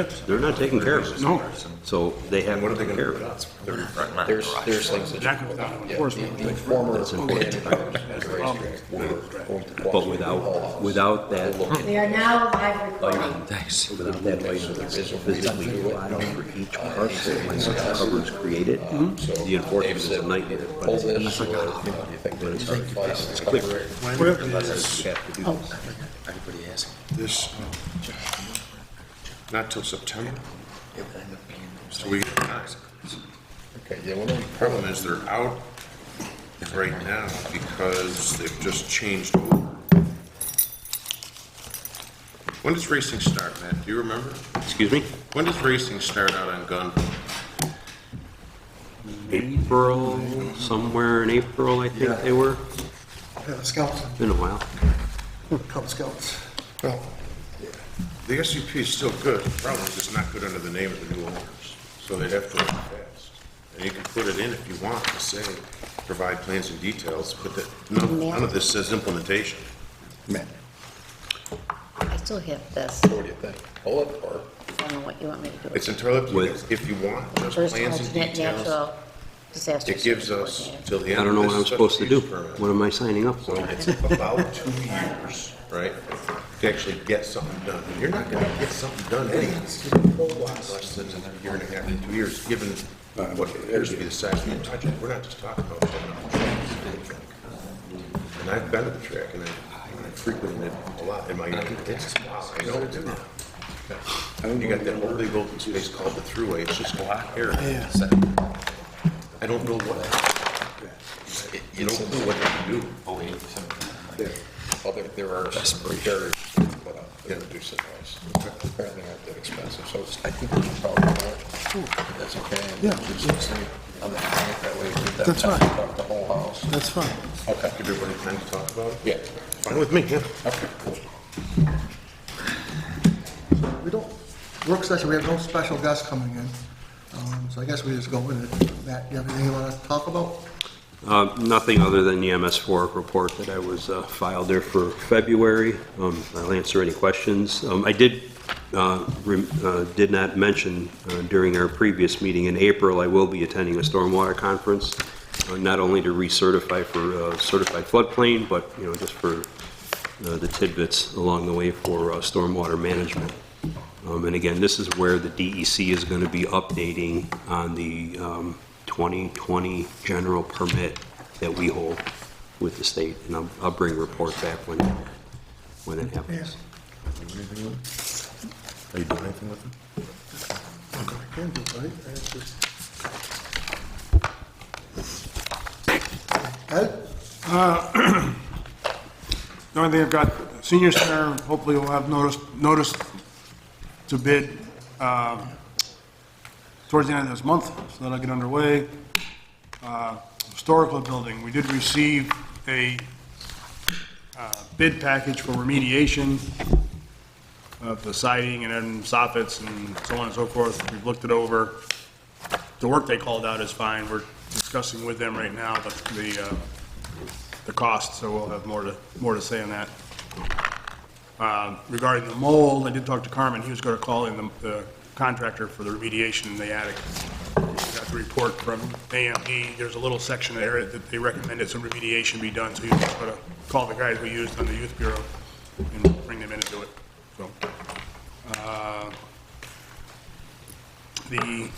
They're not taking care of it. No. So they have What are to they take gonna care put of up? it. There's things that, That comes down to yeah, enforcement. the former abandoned cars at the racetrack were going to But Washington Hall House. without that, We are now live recording. without that license physically filed for each parcel when the cover is created, the enforcement is a nightmare. But Pull it's this, or, you know, do you think that it's suffice? It's clear. you have to do this. Everybody asking. This, not till September, so we get time. Okay, yeah, well, Problem is, they're out right now because they've just changed over. When does racing start, Matt? Do you remember? Excuse me? When does racing start out on gun? April, somewhere in April, I think they were. Yeah, Scouts, Been a while. Cub Scouts. Well, the SUP is still good. The problem is it's not good under the name of the new owners. So they'd have to run fast. And you can put it in if you want to say, provide plans and details, but that, none of this says implementation. Man, I still have this. what do you think? Pull it, or? I don't know what you want me to do. It's entirely up to you With- guys. If you want, just First plans and alternate details. natural disaster. It gives service us coordinator. till the I end don't of know this what I'm supposed to do. special use permit. What am I signing up So for? it's about 2 years, right, to actually get something done. And you're not gonna get something done anyway. A whole lot less than a year and a half to 2 years, given what appears to be the size of the project. We're not just talking about putting up a track. And I've been to the track, and I frequented it a lot in my younger days. Wow, I know what to do now. You got that whole big open space called the Thruway, it's just a lot of area. I don't know what, you don't know what to do. Well, there are some barriers to put up to reduce the noise. Apparently aren't that expensive, so I think we should probably do it. That's okay. And Yeah. just say on the planet that way, keep that That's time fine. about the whole house. That's fine. Okay. Give everybody time to talk about it? Yeah. Fine with me, yeah. Okay, cool. We don't, work session, we have no special guests coming in. So I guess we just go with it. Matt, you have anything you want to talk about? Nothing other than the MS4 report that I was filed there for February. I'll answer any questions. I did not mention during our previous meeting in April, I will be attending a stormwater conference, not only to recertify for certified floodplain, but, you know, just for the tidbits along the way for stormwater management. And again, this is where the DEC is going to be updating on the 2020 general permit that we hold with the state, and I'll bring a report back when that happens. Are you doing anything with them? I can do, right? It's just- Ed? The only thing I've got, senior center, hopefully we'll have notice to bid towards the end of this month, so that'll get underway. Historical building, we did receive a bid package for remediation of the siding and then soffits and so on and so forth. We've looked it over. The work they called out is fine. We're discussing with them right now the cost, so we'll have more to say on that. Regarding the mold, I did talk to Carmen. He was going to call in the contractor for the remediation in the attic. Got the report from AMD. There's a little section there that they recommended some remediation be done, so he's going to call the guys we used on the youth bureau and bring them in and do it. So, the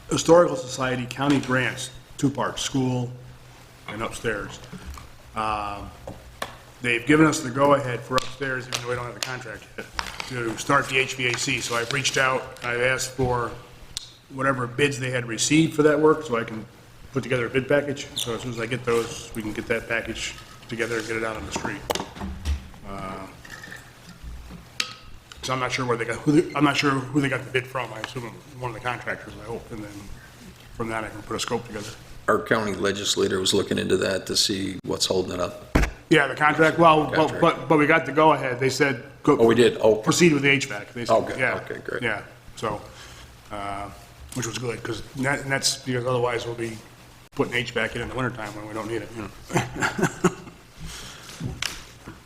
Historical Society county grants, 2 parts, school and upstairs. They've given us the go-ahead for upstairs, even though we don't have the contract yet, to start the HVAC. So I've reached out, I've asked for whatever bids they had received for that work, so I can put together a bid package. So as soon as I get those, we can get that package together and get it out on the street. So I'm not sure where they got, I'm not sure who they got the bid from. I assume one of the contractors, I hope, and then from that I can put a scope together. Our county legislator was looking into that to see what's holding it up. Yeah, the contract, well, Contract. but we got the go-ahead. They said, go. Oh, we did? Oh. Proceed with the HVAC. They said, Okay, yeah, okay, great. Yeah, so, which was good, because that's, because otherwise we'll be putting HVAC in the wintertime when we don't need it, you know.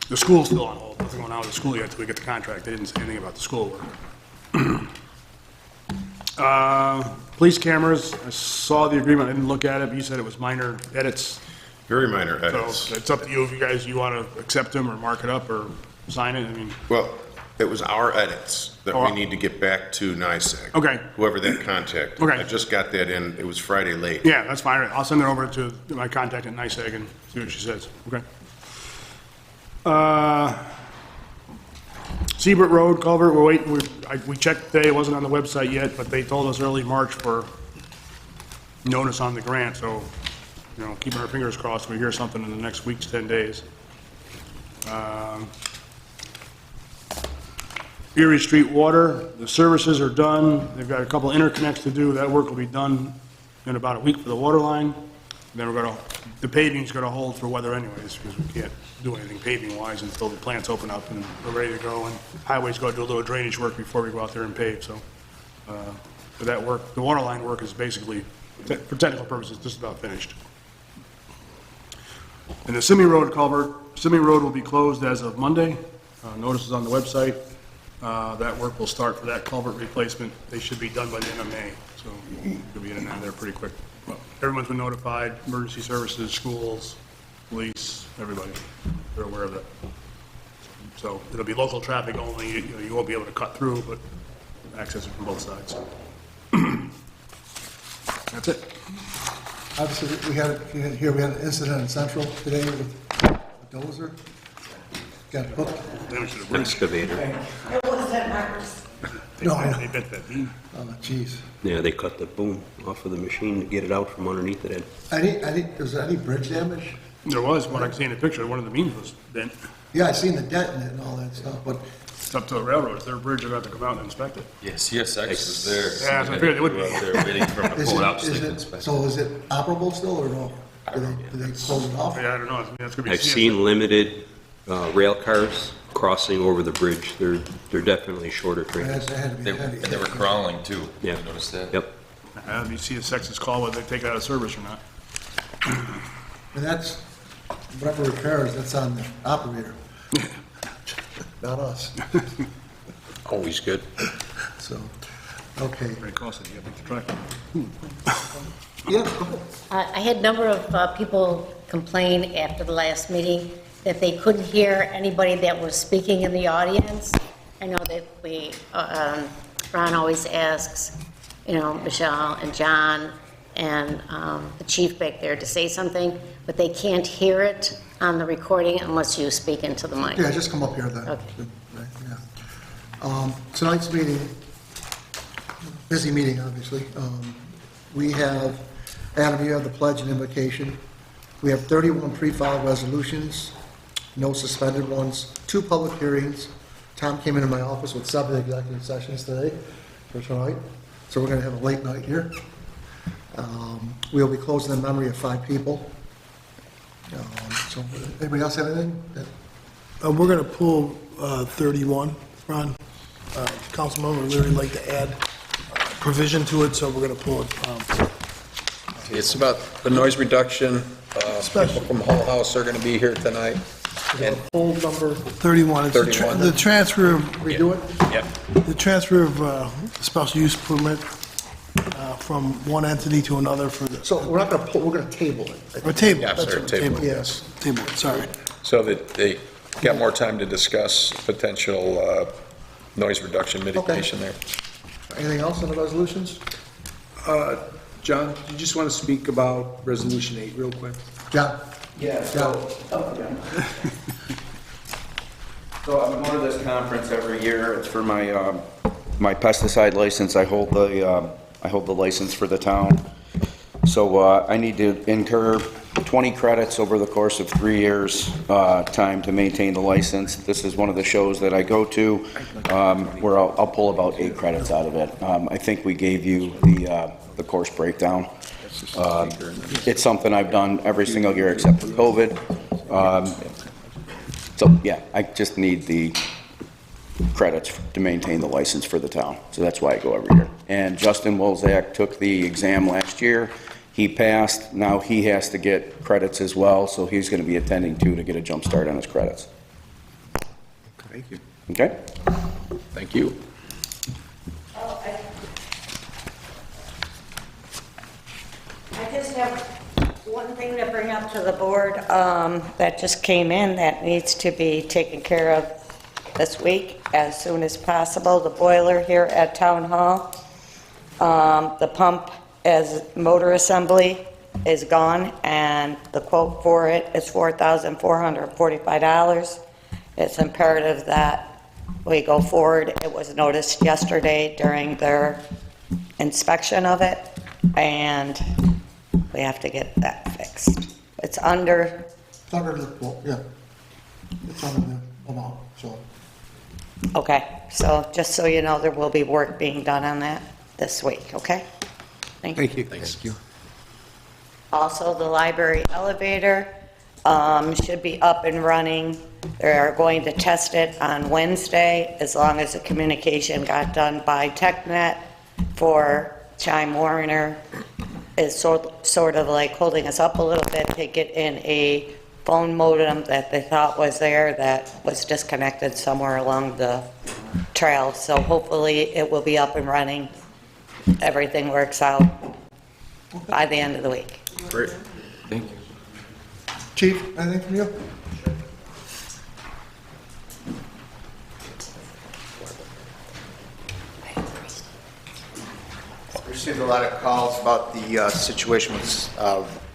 The school's still on hold. Nothing going on with the school yet until we get the contract. They didn't say anything about the school work. Police cameras, I saw the agreement, I didn't look at it, but you said it was minor edits. Very minor So edits. it's up to you if you want to accept them or mark it up or sign it, I mean, Well, it was our edits that Oh. we need to get back to NICEAG. Okay. Whoever that contact. Okay. I just got that in, it was Friday late. yeah, that's fine, I'll send it over to my contact at NICEAG and see what she says, okay? Seabrook Road culvert, we're waiting, we checked today, it wasn't on the website yet, but they told us early March for notice on the grant, so, you know, keeping our fingers crossed, we hear something in the next week's 10 days. Erie Street Water, the services are done, they've got a couple interconnects to do, that work will be done in about a week for the water line. Then we're gonna, the paving's gonna hold for weather anyways, because we can't do anything paving-wise until the plants open up and we're ready to go, and highway's gonna do a little drainage work before we go out there and pave, so. For that work, the water line work is basically, for technical purposes, just about finished. And the Simi Road culvert, Simi Road will be closed as of Monday. Notice is on the website. That work will start for that culvert replacement. They should be done by the end of May, so we'll be in and out of there pretty quick. Everyone's been notified, emergency services, schools, police, everybody. They're aware of that. So it'll be local traffic only. You won't be able to cut through, but access it from both sides. That's it. Obviously, we had an incident in Central today with a dozer. Got hooked. Damage to the bridge. Excavator. No, I know. They bent that beam. Oh, jeez. Yeah, they cut the boom off of the machine to get it out from underneath it. Was there any bridge damage? There was, what I can see in the picture, one of the beams was bent. Yeah, I seen the dent in it and all that stuff, but It's up to the railroad, it's their bridge, they're going to have to come out and inspect it. Yeah, CSX is there. Yeah, so I figured they would be. We're out there waiting for them to is pull it out it, so they is can it, inspect it. so is it operable still or no? Do they close it off? Yeah, I don't know, that's going to be. I've seen limited rail cars crossing over the bridge. They're definitely shorter trains. It had to be And heavy. they were crawling too. Yeah. You notice that? Yep. You see a Sex's call whether they take it out of service or not. And that's, whatever repairs, that's on the operator. Not us, Always good. so, okay. Very costly, you have to track it. Yeah, go ahead. I had a number of people complain after the last meeting that they couldn't hear anybody that was speaking in the audience. I know that Ron always asks, you know, Michelle and John and the chief back there to say something, but they can't hear it on the recording unless you speak into the mic. Yeah, just come up here then. Okay. Right, yeah. Tonight's meeting, busy meeting, obviously. We have, Adam, you have the pledge and invocation. We have 31 pre-filed resolutions, no suspended ones, 2 public hearings. Tom came into my office with 7 executive sessions today for tonight, so we're going to have a late night here. We'll be closing in memory of 5 people. So, anybody else have anything? We're going to pull 31, Ron. Councilmember Leary would like to add provision to it, so we're going to pull it. It's about the noise reduction. People from Hull House are going to be here tonight. And Poll number, 31, it's 31. the transfer, redo it? Yep. the transfer of special use permit from one entity to another for the, So we're not going to pull, we're going to table it. or table. Yeah, that's sorry, what, table it. Yes, table it, sorry. So that they got more time to discuss potential noise reduction mitigation there. Anything else on the resolutions? John, do you just want to speak about Resolution 8 real quick? John? Yeah, so- So I'm going to this conference every year. It's for my my pesticide license. I hold the license for the town. So I need to incur 20 credits over the course of 3 years time to maintain the license. This is one of the shows that I go to where I'll pull about 8 credits out of it. I think we gave you the course breakdown. It's something I've done every single year except for COVID. So yeah, I just need the credits to maintain the license for the town. So that's why I go every year. And Justin Wolzak took the exam last year. He passed. Now he has to get credits as well, so he's going to be attending too to get a jump start on his credits. Thank you. Okay? Thank you. just have one thing to bring up to the board that just came in that needs to be taken care of this week as soon as possible. The boiler here at Town Hall, the pump as motor assembly is gone, and the quote for it is $4,445. It's imperative that we go forward. It was noticed yesterday during their inspection of it, and we have to get that fixed. It's under, It's under the, well, yeah, it's under the amount, so. okay, so just so you know, there will be work being done on that this week, okay? Thank you. Thank you. Also, the library elevator should be up and running. They're going to test it on Wednesday, as long as the communication got done by TechNet for Chime Warner is sort of like holding us up a little bit to get in a phone modem that they thought was there that was disconnected somewhere along the trail. So hopefully it will be up and running. Everything works out by the end of the week. Great. Thank you. Chief, anything from you? Received a lot of calls about the situation with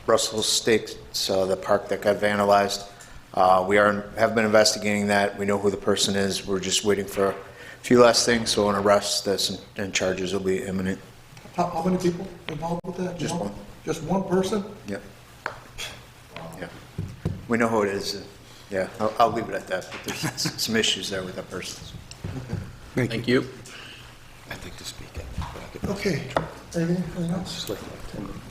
Russell Stakes, the park that got vandalized. Have been investigating that. We know who the person is. We're just waiting for a few last things, so an arrest and charges will be imminent. How many people involved with that? Just one. Just one person? Yep. Yeah. We know who it is. Yeah, I'll leave it at that, but there's some issues there with that person. Thank you. I'd like to speak. Okay, anything else? All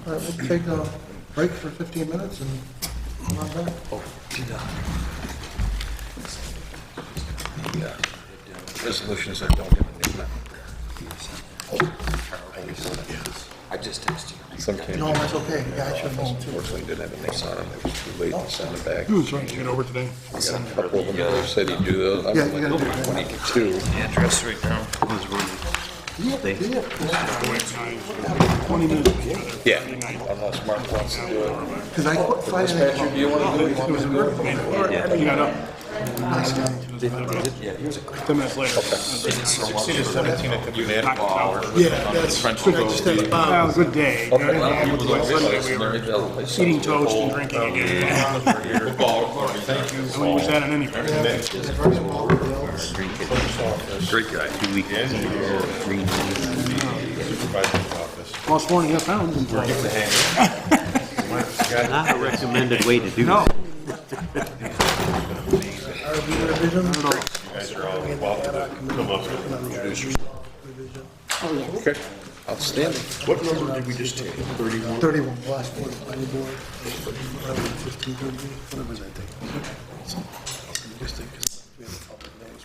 right, we'll take a break for 15 minutes and come on back. Resolutions that don't have a name. I just texted you. Sometimes. No, that's okay, yeah, I should have known too. Unfortunately, didn't have a name on it. It was too late to send it back. Who's trying to get over today? We got a couple of them that said he'd do those. I'm Yeah, you like, gotta do that. 22. Address right now. Yeah, 20 minutes. Yeah. Unless Mark wants to do it. because I put Friday night. Dispatcher, do you want to do it? It was a good thing. You got up. 10 minutes later. 16 to 17 at the United. Yeah, that's, I just had a bomb. Well, good day. You know, we were eating toast and drinking again. And we was at an anything. Great guy. 2 weeks. Lost 4.5 pounds. Not a recommended way to do No. it. Okay. Outstanding. What number did we just take? 31? 31, last one. Planning board, 15, 30, whatever that thing. Just think, 'cause we have a public notice.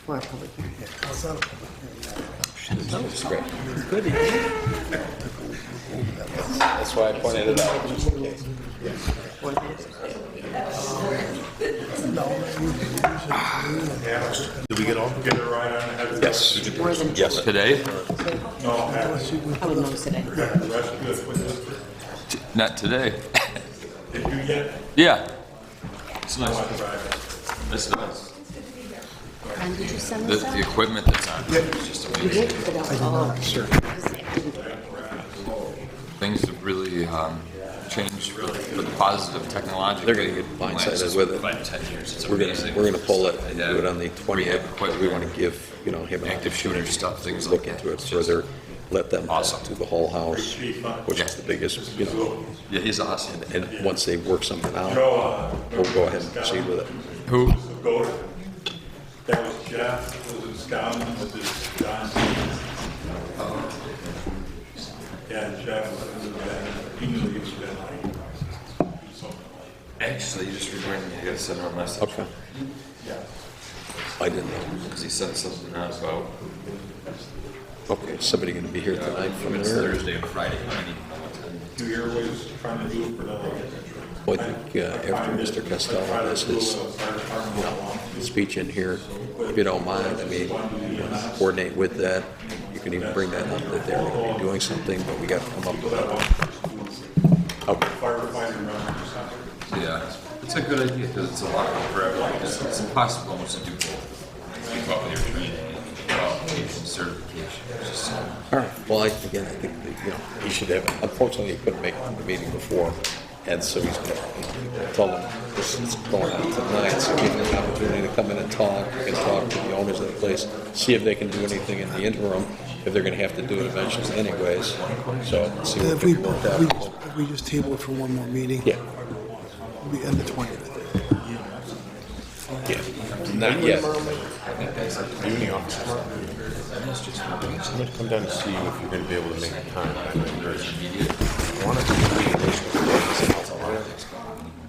Well, public hearing. Yeah, it's not a public hearing. That's why I pointed it out, just in case. Did we get all together right on ahead? Yes. Yes. Today? I would notice today. Not today. Did you get? Yeah. It's nice. It's nice. And did you send The, this the out? equipment that's on it is just You amazing. did? Oh, sure. Things have really changed for the positive technologically. They're gonna get blindsided with it. 5 to 10 years. It's We're amazing. gonna pull it and do it on the Rehab 20th. equipment. We wanna give, him an Active shooter opportunity stuff, things to like look that. into it It's just further, let them awesome. talk to the whole house, which is the biggest, Yeah, he's awesome. and once they work something out, we'll go ahead and proceed with it. Who? That was Jeff, was in Wisconsin, was in John. Yeah, Jeff, he knew he was gonna do something like Actually, you just reminded me, I gotta send him a message. Okay. I didn't know. Because he sent something out about, Okay, somebody gonna be here tonight from it's there? Thursday or Friday. Two year was trying to do it for the. Well, I think after Mr. Costello has his, speech in here, if you don't mind, I mean, coordinate with that. You can even bring that up, that they're going to be doing something, but we got to come up with it. Okay. Yeah, it's a good idea, because it's a lot for everyone, it's impossible almost to do both. Keep up with your training and qualification, certification, it's just so. All right, well, again, I think, that, he should have, unfortunately, he couldn't make the meeting before, and so he's going to tell them this is going on tonight, so give them an opportunity to come in and talk to the owners of the place, see if they can do anything in the interim, if they're going to have to do it eventually anyways, so let's see And what if we we, can work out. if we just table it for one more meeting? Yeah. It'll be end of 20th. Yeah, not yet. Union officers. I'm going to come down and see you if you're going to be able to make the time. I want to do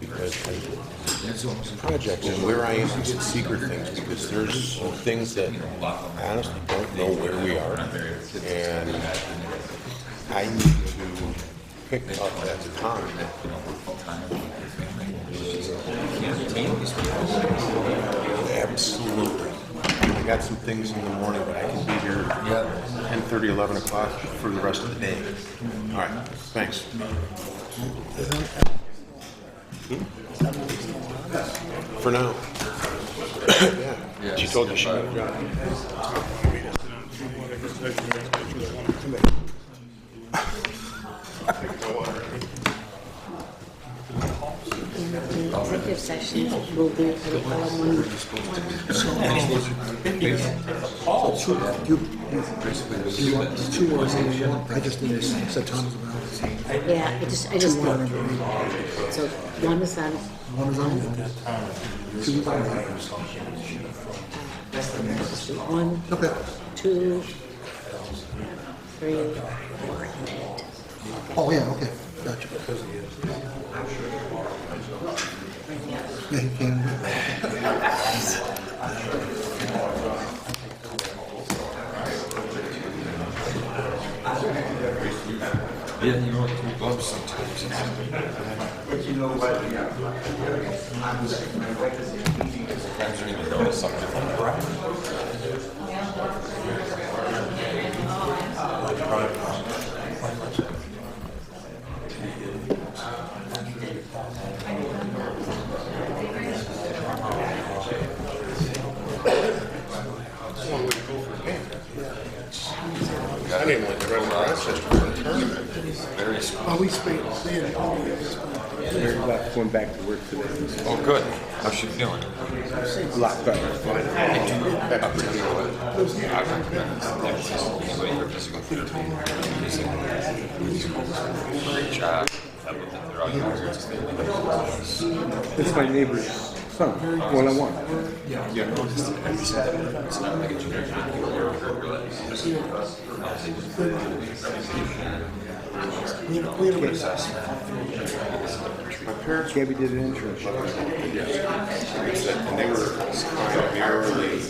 because projects and where I am on some secret things, because there's some things that I honestly don't know where we are, and I need to pick up that time. Absolutely. I got some things in the morning, but I can be here 10:30, 11 o'clock for the rest of the day. All right, thanks. For now. Yeah. She told you she got a job. Executive session will be for the following. Two more, I just didn't set times about it. Yeah, I just did. So one is on, One is on, two is on. one, Okay. 2, 3, 4, and 8. Oh, yeah, okay, gotcha. Yeah, he can. Yeah, you know what, two bumps sometimes. Sometimes you don't even notice something like that. I didn't want to run Rochester for a tournament. Very small. Oh, we sprayed. Going back to work today. Oh, good. How's she feeling? A lot better. Physical therapy. Great job. It's my neighbor's son, one-on-one. Yeah, it's not like a generic My parents gave me did an internship. And they were primarily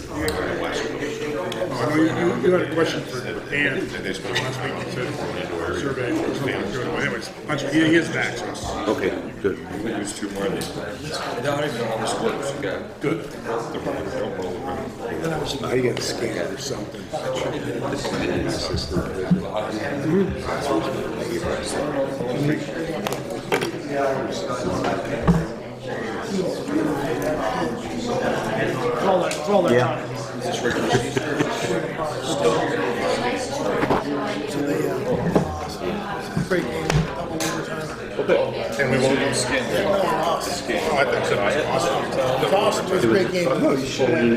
West Coast. I know you had a question for Dan. And they spent last week Survey. Anyways, he is back, so. Okay, good. We use two more of these. I don't even know how this works. Okay. Good. Now you got to scan it or something. Great game, double overtime. And we won't go skin. Oh, I think so. It's awesome, it was a great game. No, you should have. No,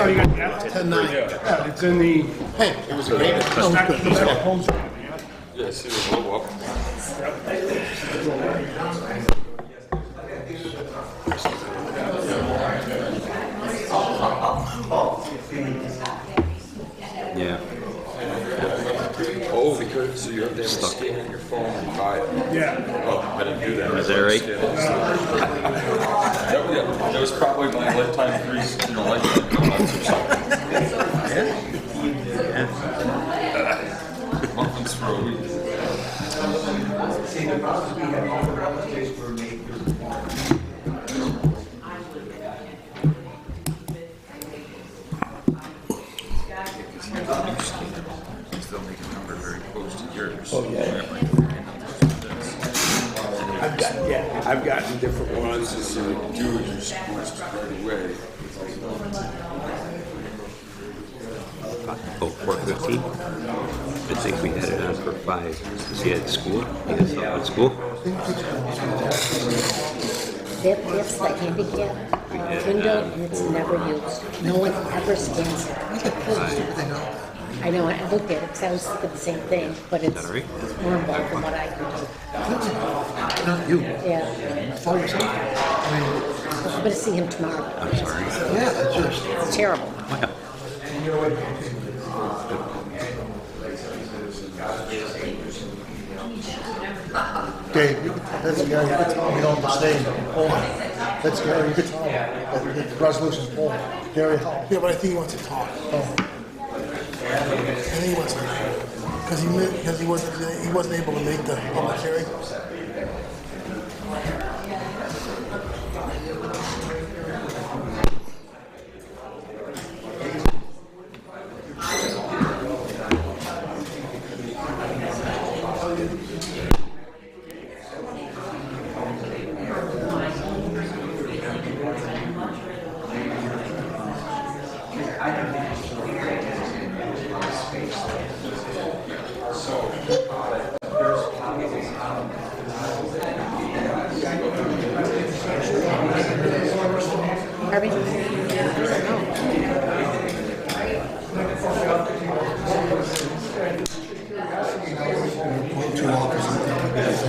you got that. 10-9. Yeah, it's in the. Hey, it was a great game. Home screen, yeah. Yeah, see the blow up. Yeah. Oh, because so you have to have a scan on your phone and buy it. Yeah. Oh, I didn't do that. Is that right? That was probably my lifetime free, lifetime months or something. Months for a week. yours. Oh, yeah. I've gotten different ones, it's in the Jews, right away. Oh, 4:15? I think we had it on for 5. Is he at school? He has something at school? That's the handicap window, and it's never used. No one ever scans it. I know, I looked at it, because I was thinking the same thing, but it's All right. horrible from what I can do. Not you. Yeah, For yourself. I mean, I'm gonna see him tomorrow. I'm sorry. yeah, it's just, It's terrible. Dave, that's the guy, you could tell me on the stage. Hold on. That's Gary, you could tell me. The resolution's pulled. Gary Hall. Yeah, but I think he wants to talk. I think he wants to, because he wasn't able to make the public hearing. Harvey? Two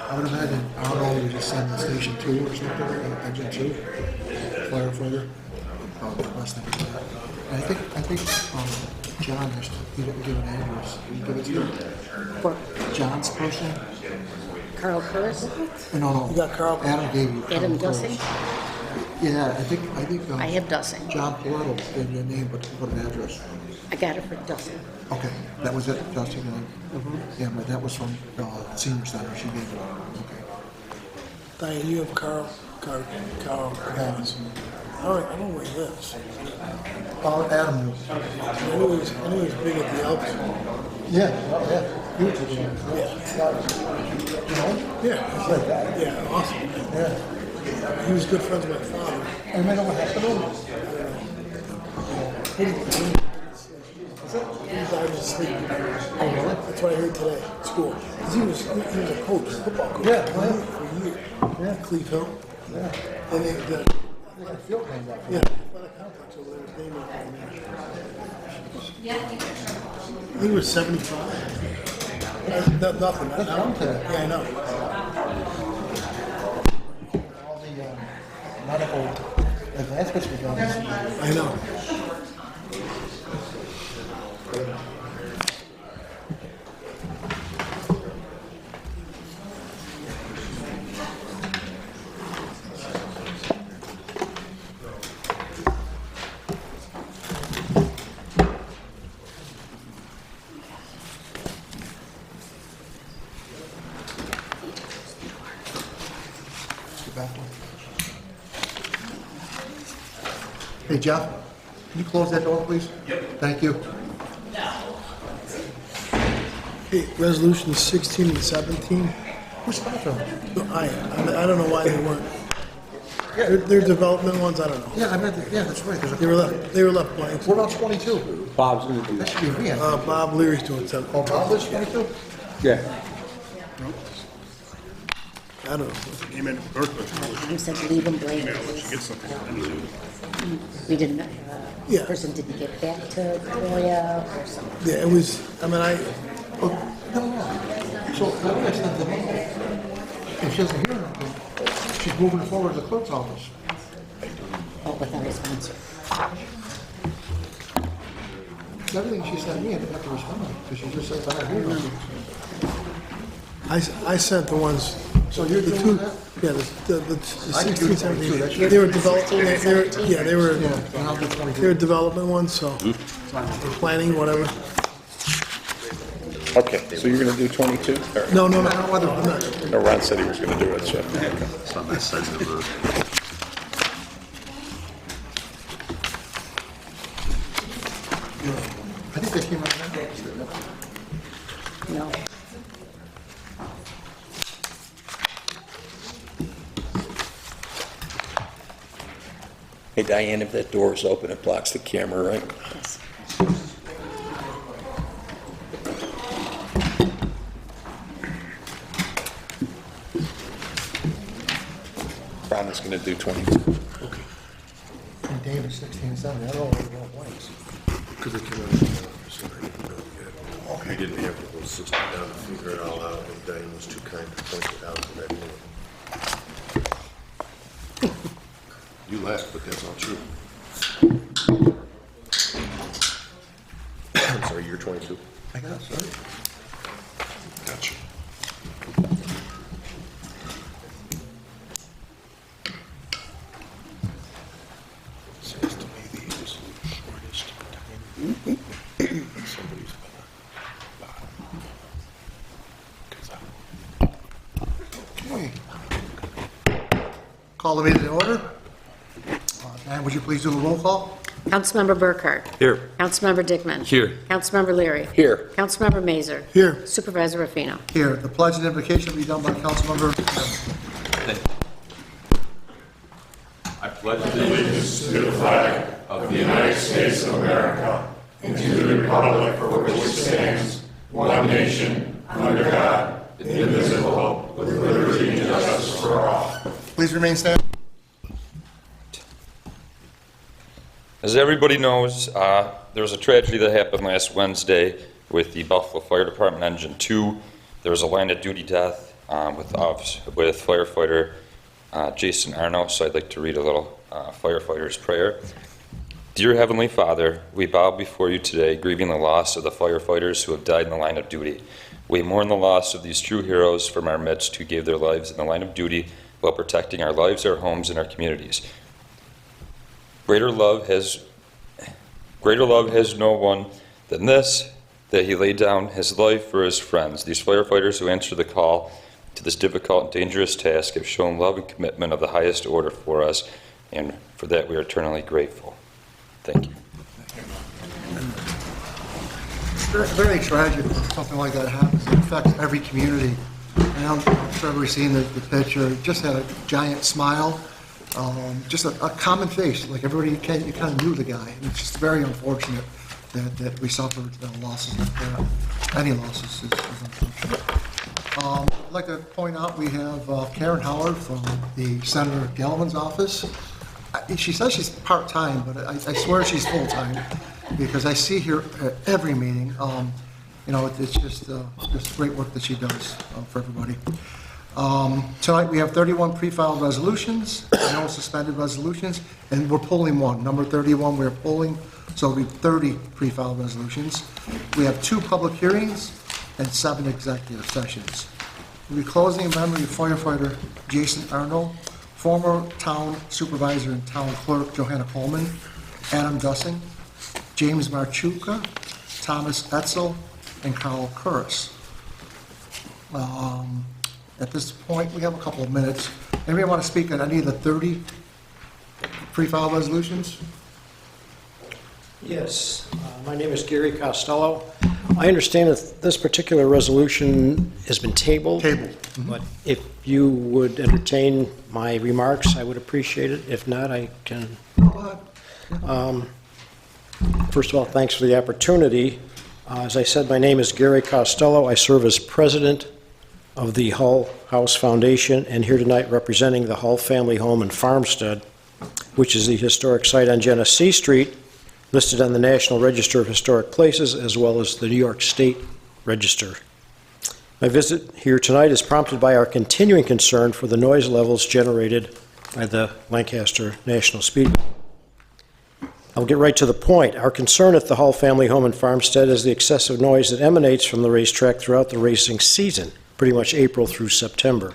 I would imagine, I don't know, you just send the station 2 or something, or engine 2, firefighter, probably the best thing for that. And I think, John, he didn't give an address, Will you give it to him? For John's person? Carl Curtis? No. You got Carl? Adam gave you. Adam Carl Dussing? Curtis. Yeah, I think. I have Dussing. John Portal gave you a name, but put an address. I got it for Dussing. Okay, that was it, Dusting, yeah, but that was from, Senior Center, she gave it, okay. Diane, you have Carl. Adams. All right, I don't know where he lives. Adam, I knew he was big at the Alps. yeah, huge, you know? Yeah. Like that. Yeah, awesome. Yeah. He was good friends with my father. I don't know what happened to him. He died in his sleep. Oh, really? That's what I heard today at school. 'Cause he was a coach, a football coach. Yeah, for a year. Yeah. Cleve Hill. Yeah. And They got a field named after yeah, him. athletic complex over there is named after him. I think he was 75. Nothing. That's young today. Yeah, I know. All the medical advancements we've done. I know. Hey, Jeff, can you close that door, please? Yep. Thank you. Hey, resolution 16 and 17. Who's sponsoring? I don't know why they weren't. They're development ones, I don't know. Yeah, I meant, yeah, that's right. There's a. They were left blank. What about 22? Bob's gonna do That that. should be me. Bob Leary's doing something. Oh, Bob is 22? Yeah. I don't know. Came in birth, Tom said leave them blank. email, when she gets something. We didn't, Yeah. the person didn't get back to Gloria or something. Yeah, it was, I mean, So, let me ask you something. If she doesn't hear anything, she's moving it forward to the clerk's office. Oh, with a response. Everything she sent me, I didn't have to respond, because she just said, I don't hear anything. I sent the ones, So you're the doing two, that? yeah, the I can do 16, 22, that's 17, they were developing, yeah, they were, Yeah, and I'll do 22. they were development ones, so, planning, whatever. Okay, so you're gonna do 22? Or- No, no, I no, don't know whether, I'm not, No, Ron said he was gonna do it, so. So I'm gonna send them, I think they came out now. No. Hey, Diane, if that door is open, it blocks the camera, right? Yes. Ron is gonna do 22. And Dave is 16, 17, I don't know where they want blanks. Because it came out of the office and I didn't know yet. I didn't have to go sit down and figure it all out, and Diane was too kind to point it out that I knew. You laugh, but that's all true. I'm sorry, you're 22. I guess, right? Gotcha. Says to me the shortest time. Somebody's Okay. Call the meeting to order. And would you please do the roll call? Councilmember Burkhart. Here. Councilmember Dickman. Here. Councilmember Leary. Here. Councilmember Mazer. here, Supervisor Rufino. Here, the pledge and invocation will be done by Councilmember. I pledge allegiance to the flag of the United States of America and to the republic for which it stands, one nation, under God, indivisible, with liberty and justice for all. Please remain standing. As everybody knows, there was a tragedy that happened last Wednesday with the Buffalo Fire Department Engine 2. There was a line of duty death with firefighter Jason Arno, so I'd like to read a little firefighter's prayer. Dear Heavenly Father, we bow before you today, grieving the loss of the firefighters who have died in the line of duty. We mourn the loss of these true heroes from our midst who gave their lives in the line of duty while protecting our lives, our homes, and our communities. Greater love has no one than this, that he laid down his life for his friends. These firefighters who answer the call to this difficult and dangerous task have shown love and commitment of the highest order for us, and for that we are eternally grateful. Thank you. It's very tragic when something like that happens. It affects every community. And I'm sure everybody's seen the picture. Just had a giant smile. Just a common face, like everybody, you kind of knew the guy. And it's just very unfortunate that we suffered losses like that. Any losses is unfortunate. I'd like to point out we have Karen Howard from the Senator Galvin's office. She says she's part-time, but I swear she's full-time because I see her at every meeting. It's just great work that she does for everybody. Tonight we have 31 pre-filed resolutions, no suspended resolutions, and we're pulling one. Number 31 we're pulling, so it'll be 30 pre-filed resolutions. We have 2 public hearings and 7 executive sessions. We'll be closing in memory of firefighter Jason Arnold, former town supervisor and town clerk Johanna Coleman, Adam Dussing, James Marchuka, Thomas Etzel, and Carl Kurris. At this point, we have a couple of minutes. Anybody want to speak on any of the 30 pre-filed resolutions? Yes, my name is Gary Costello. I understand that this particular resolution has been tabled. But if you would entertain my remarks, I would appreciate it. If not, I can. First of all, thanks for the opportunity. As I said, my name is Gary Costello. I serve as president of the Hull House Foundation, and here tonight representing the Hull Family Home and Farmstead, which is the historic site on Genesee Street, listed on the National Register of Historic Places, as well as the New York State Register. My visit here tonight is prompted by our continuing concern for the noise levels generated by the Lancaster National Speedway. I'll get right to the point. Our concern at the Hull Family Home and Farmstead is the excessive noise that emanates from the racetrack throughout the racing season, pretty much April through September.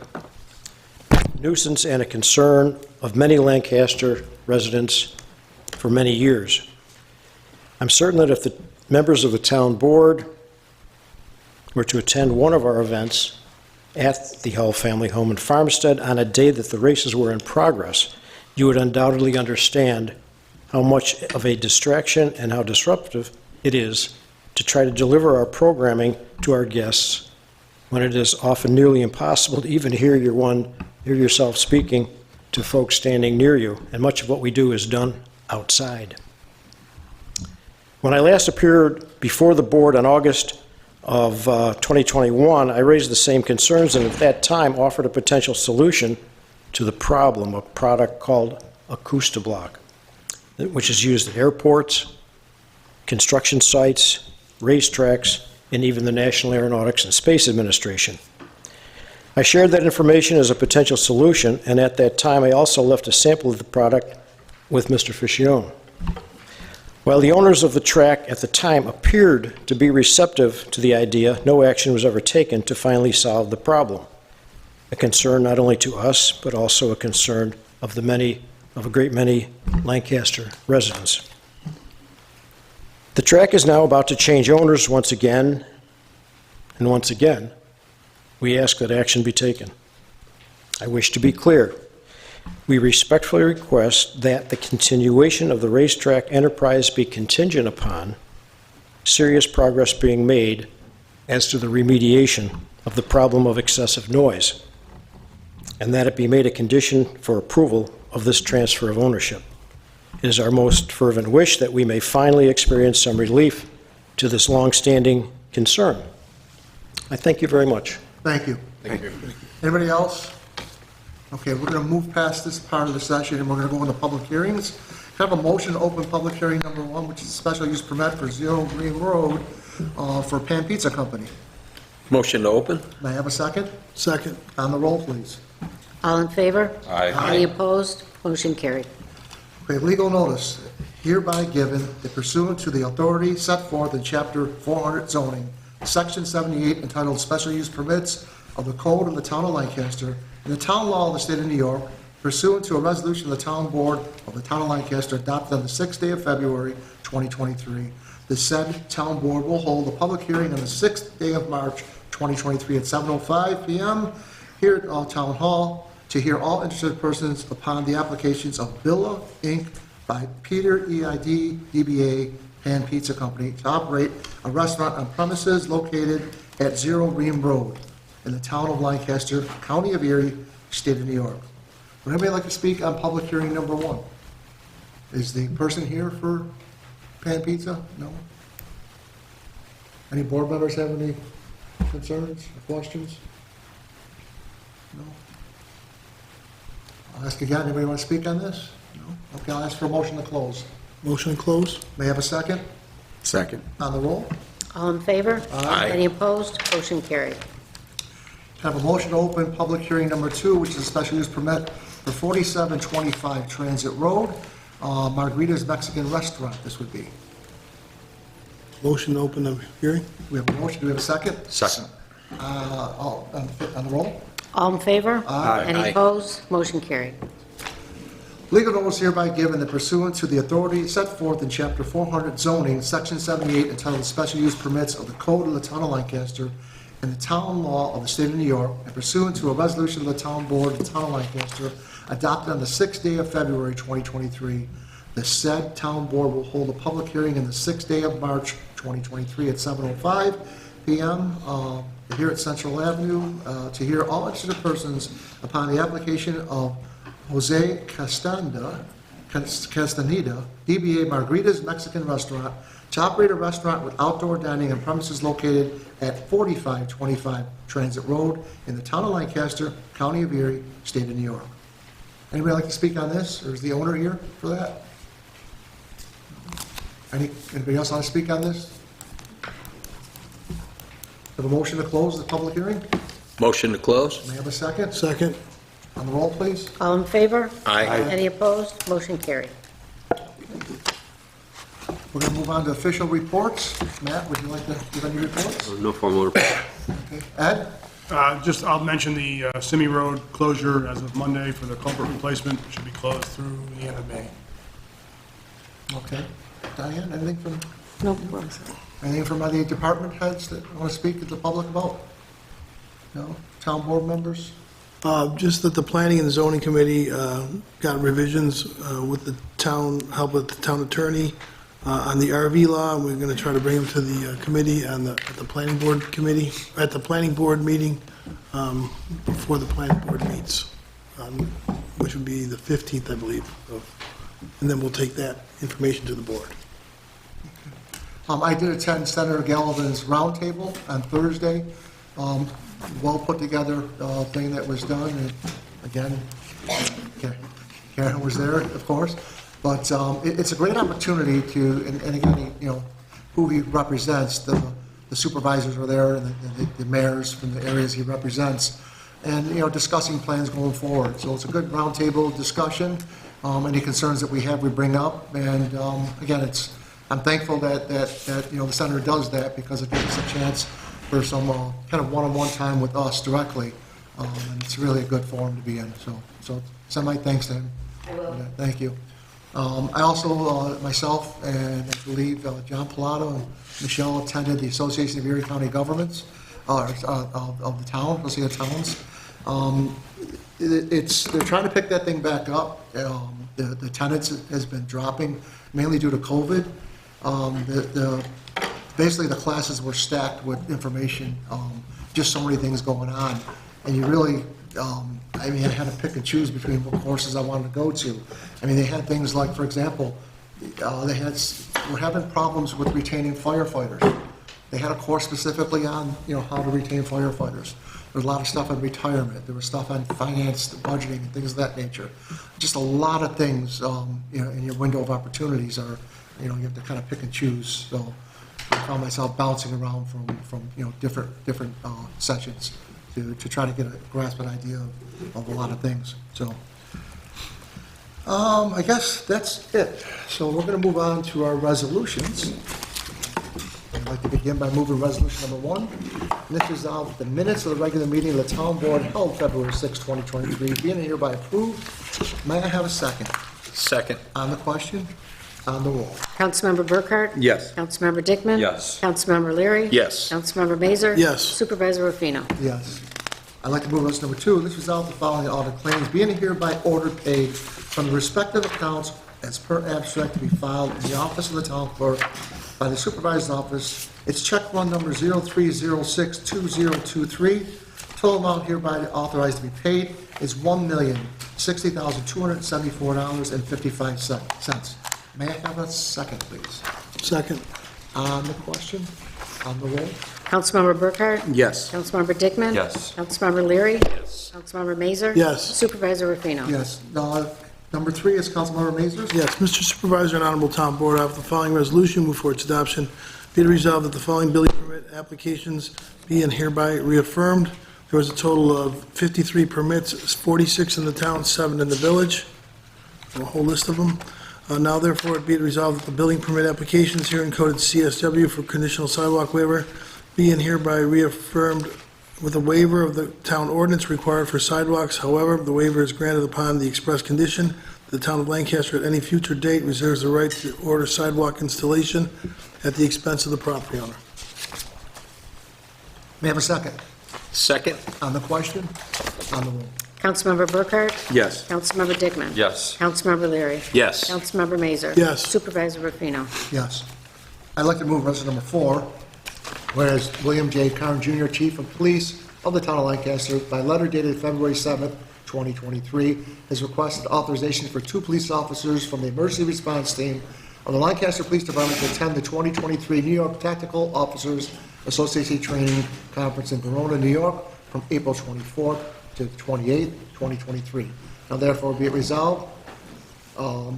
Nuisance and a concern of many Lancaster residents for many years. I'm certain that if the members of the town board were to attend one of our events at the Hull Family Home and Farmstead on a day that the races were in progress, you would undoubtedly understand how much of a distraction and how disruptive it is to try to deliver our programming to our guests when it is often nearly impossible to even hear yourself speaking to folks standing near you, and much of what we do is done outside. When I last appeared before the board in August of 2021, I raised the same concerns and at that time offered a potential solution to the problem, a product called Acoustablock, which is used at airports, construction sites, racetracks, and even the National Aeronautics and Space Administration. I shared that information as a potential solution, and at that time I also left a sample of the product with Mr. Ficcione. While the owners of the track at the time appeared to be receptive to the idea, no action was ever taken to finally solve the problem. A concern not only to us, but also a concern of a great many Lancaster residents. The track is now about to change owners once again, and once again, we ask that action be taken. I wish to be clear. We respectfully request that the continuation of the racetrack enterprise be contingent upon serious progress being made as to the remediation of the problem of excessive noise, and that it be made a condition for approval of this transfer of ownership. It is our most fervent wish that we may finally experience some relief to this long-standing concern. I thank you very much. Thank you. Thank you. Anybody else? Okay, we're going to move past this part of the session, and we're going to go into public hearings. Can I have a motion to open public hearing number 1, which is a special use permit for Zero Green Road for Pan Pizza Company? Motion to open? May I have a second? Second. On the roll, please. All in favor? Aye. Any opposed? Motion carried. Okay, legal notice hereby given that pursuant to the authority set forth in Chapter 400 zoning, Section 78 entitled Special Use Permits of the Code of the Town of Lancaster, and the Town Law of the State of New York, pursuant to a resolution of the Town Board of the Town of Lancaster adopted on the 6th day of February, 2023. The said Town Board will hold a public hearing on the 6th day of March, 2023 at 7:05 p.m. here at Town Hall to hear all interested persons upon the applications of Billa Inc. by Peter EID DBA Pan Pizza Company to operate a restaurant on premises located at 0 Ream Road in the town of Lancaster, County of Erie, State of New York. Would anybody like to speak on public hearing number 1? Is the person here for Pan Pizza? No? Any board members have any concerns or questions? No? I'll ask again, anybody want to speak on this? No? Okay, I'll ask for a motion to close. Motion to close? May I have a second? Second. On the roll? All in favor? Aye. Any opposed? Motion carried. Have a motion to open public hearing number 2, which is a special use permit for 4725 Transit Road, Margarita's Mexican Restaurant, this would be. Motion to open the hearing? We have a motion, do we have a second? Second. On the roll? All in favor? Aye. Any Aye. opposed? Motion carried. Legal notice hereby given that pursuant to the authority set forth in Chapter 400 zoning, Section 78 entitled Special Use Permits of the Code of the Town of Lancaster and the Town Law of the State of New York, and pursuant to a resolution of the Town Board of the Town of Lancaster adopted on the 6th day of February 2023, the said Town Board will hold a public hearing on the 6th day of March 2023 at 7:05 p.m. Here at Central Avenue to hear all interested persons upon the application of Jose Castaneda, DBA Margarita's Mexican Restaurant, to operate a restaurant with outdoor dining on premises located at 4525 Transit Road in the town of Lancaster, county of Erie, state of New York. Anybody like to speak on this, or is the owner here for that? Anybody else want to speak on this? Have a motion to close the public hearing? Motion to close? May I have a second? Second. On the roll, please. All in favor? Aye. Any opposed? Motion carried. We're going to move on to official reports. Matt, would you like to give any reports? No formal report. Okay. Ed? I'll mention the Simi Road closure as of Monday for the culvert replacement. Should be closed through the end of May. Okay. Diane, anything from, No, anything from any department heads that want to speak to the public about? No? Town board members? Just that the Planning and Zoning Committee got revisions with the town, help with the town attorney on the RV law. We're going to try to bring them to the committee at the planning board committee, at the planning board meeting before the planning board meets, which would be the 15th, I believe. And then we'll take that information to the board. I did attend Senator Gallivan's roundtable on Thursday. Well put together thing that was done. And again, Karen was there, of course. But it's a great opportunity to, and again, you know, who he represents, the supervisors were there and the mayors from the areas he represents, and, you know, discussing plans going forward. So it's a good roundtable discussion. Any concerns that we have, we bring up. And again, I'm thankful that you know, the senator does that, because it gives us a chance for some kind of one-on-one time with us directly. And it's really a good forum to be in. So send my thanks to him. I will. Thank you. I also, myself, and I believe John Pilato and Michelle attended the Association of Erie County Governments, of the town, Associated Towns. They're trying to pick that thing back up. The attendance has been dropping, mainly due to COVID. Basically, the classes were stacked with information, just so many things going on. And you really, I mean, I had to pick and choose between what courses I wanted to go to. I mean, they had things like, for example, we're having problems with retaining firefighters. They had a course specifically on, you know, how to retain firefighters. There was a lot of stuff on retirement. There was stuff on finance, budgeting, and things of that nature. Just a lot of things, you know, in your window of opportunities are, you know, you have to kind of pick and choose. So I found myself bouncing around from you know, different sessions to try to get a grasp, an idea of a lot of things. So I guess that's it. So we're going to move on to our resolutions. I'd like to begin by moving resolution number 1. And this is the minutes of the regular meeting of the town board held February 6, 2023, being hereby approved. May I have a second? Second. On the question? On the roll. Councilmember Burkhart? Yes. Councilmember Dickman? Yes. Councilmember Leary? Yes. Councilmember Mazur? Yes. Supervisor Rufino? Yes. I'd like to move resolution number 2. This resolves the following audit claims being hereby ordered paid from the respective accounts as per abstract to be filed in the office of the town clerk by the supervisor's office. It's check run number 03062023. Total amount hereby authorized to be paid is $1,060,274.55. May I have a second, please? Second. On the question? On the roll? Councilmember Burkhart? Yes. Councilmember Dickman? Yes. Councilmember Leary? Yes. Councilmember Mazur? Yes. Supervisor Rufino? Yes. Number 3 is Councilmember Mazur. Yes, Mr. Supervisor and Honorable Town Board, I have the following resolution, move for its adoption. Be it resolved that the following building permit applications be and hereby reaffirmed. There was a total of 53 permits, 46 in the town, 7 in the village, a whole list of them. Now therefore be it resolved that the building permit applications here encoded CSW for conditional sidewalk waiver be and hereby reaffirmed with a waiver of the town ordinance required for sidewalks. However, the waiver is granted upon the express condition the town of Lancaster at any future date reserves the right to order sidewalk installation at the expense of the property owner. May I have a second? Second. On the question? On the roll? Councilmember Burkhart? Yes. Councilmember Dickman? Yes. Councilmember Leary? Yes. Councilmember Mazur? Yes. Supervisor Rufino? Yes. I'd like to move resolution number 4, whereas William J. Carn Jr., Chief of Police of the town of Lancaster, by letter dated February 7th, 2023, has requested authorization for 2 police officers from the emergency response team of the Lancaster Police Department to attend the 2023 New York Tactical Officers Association Training Conference in Verona, New York, from April 24th to 28th, 2023. Now therefore be it resolved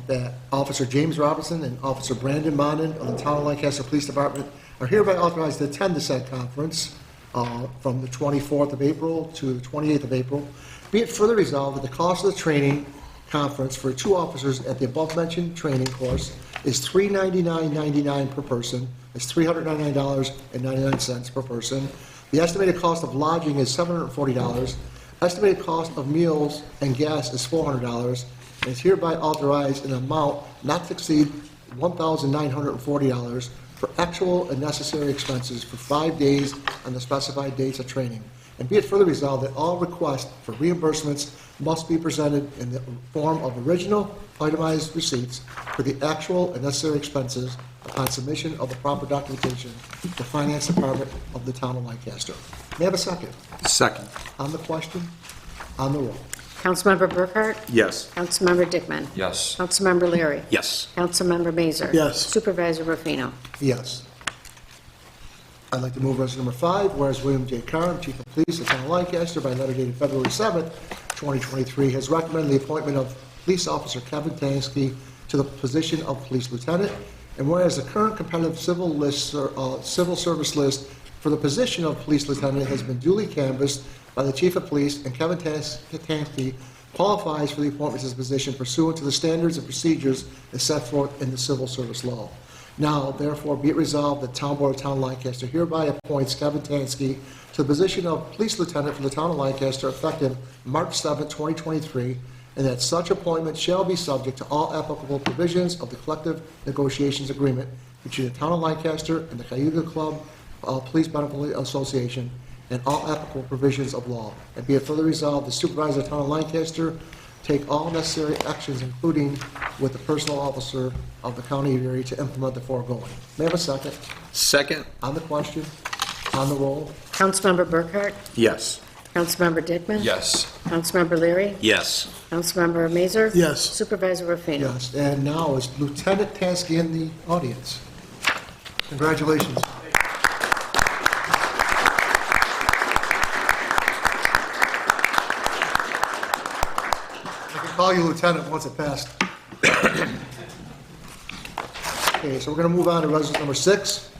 that Officer James Robinson and Officer Brandon Monden of the Town of Lancaster Police Department are hereby authorized to attend the said conference from the 24th of April to the 28th of April. Be it further resolved that the cost of the training conference for 2 officers at the above-mentioned training course is $399.99 per person. It's $399.99 per person. The estimated cost of lodging is $740. Estimated cost of meals and gas is $400. And is hereby authorized in an amount not to exceed $1,940 for actual and necessary expenses for 5 days on the specified dates of training. And be it further resolved that all requests for reimbursements must be presented in the form of original itemized receipts for the actual and necessary expenses upon submission of the proper documentation to the Finance Department of the Town of Lancaster. May I have a second? Second. On the question, on the roll. Councilmember Burkhart? Yes. Councilmember Dickman? Yes. Councilmember Leary? Yes. Councilmember Mazur? Yes. Supervisor Rufino? Yes. I'd like to move resolution number 5, whereas William J. Carr, Chief of Police of the Town of Lancaster, by letter dated February 7th, 2023, has recommended the appointment of Police Officer Kevin Tansky to the position of Police Lieutenant, and whereas the current competitive civil service list for the position of Police Lieutenant has been duly canvassed by the Chief of Police, and Kevin Tansky qualifies for the appointment to this position pursuant to the standards and procedures as set forth in the civil service law. Now, therefore, be it resolved that Town Board of Town of Lancaster hereby appoints Kevin Tansky to the position of Police Lieutenant for the Town of Lancaster effective March 7, 2023, and that such appointment shall be subject to all applicable provisions of the collective negotiations agreement between the Town of Lancaster and the Cayuga Club Police Benefit Association, and all applicable provisions of law. And be it further resolved, the Supervisor of the Town of Lancaster take all necessary actions, including with the personal officer of the County of Erie, to implement the foregoing. May I have a second? Second. On the question, on the roll. Councilmember Burkhart? Yes. Councilmember Dickman? Yes. Councilmember Leary? Yes. Councilmember Mazur? Yes. Supervisor Rufino? Yes, and now is Lieutenant Tansky in the audience. Congratulations. I can call you lieutenant once it passed. Okay, so we're going to move on to resolution number 6.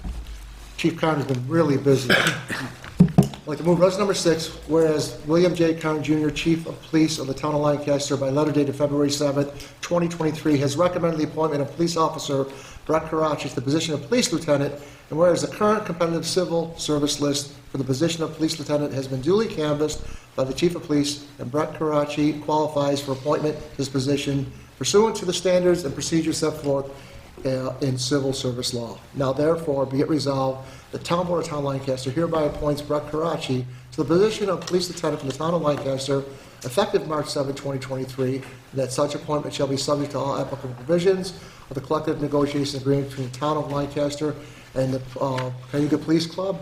Chief Carn has been really busy. I'd like to move resolution number 6, whereas William J. Carn Jr., Chief of Police of the Town of Lancaster, by letter dated February 7th, 2023, has recommended the appointment of Police Officer Brett Karachi to the position of Police Lieutenant, and whereas the current competitive civil service list for the position of Police Lieutenant has been duly canvassed by the Chief of Police, and Brett Karachi qualifies for appointment to this position pursuant to the standards and procedures set forth in civil service law. Now therefore, be it resolved, the Town Board of Town of Lancaster hereby appoints Brett Karachi to the position of Police Lieutenant for the Town of Lancaster effective March 7, 2023, and that such appointment shall be subject to all applicable provisions of the collective negotiation agreement between the Town of Lancaster and the Cayuga Police Club,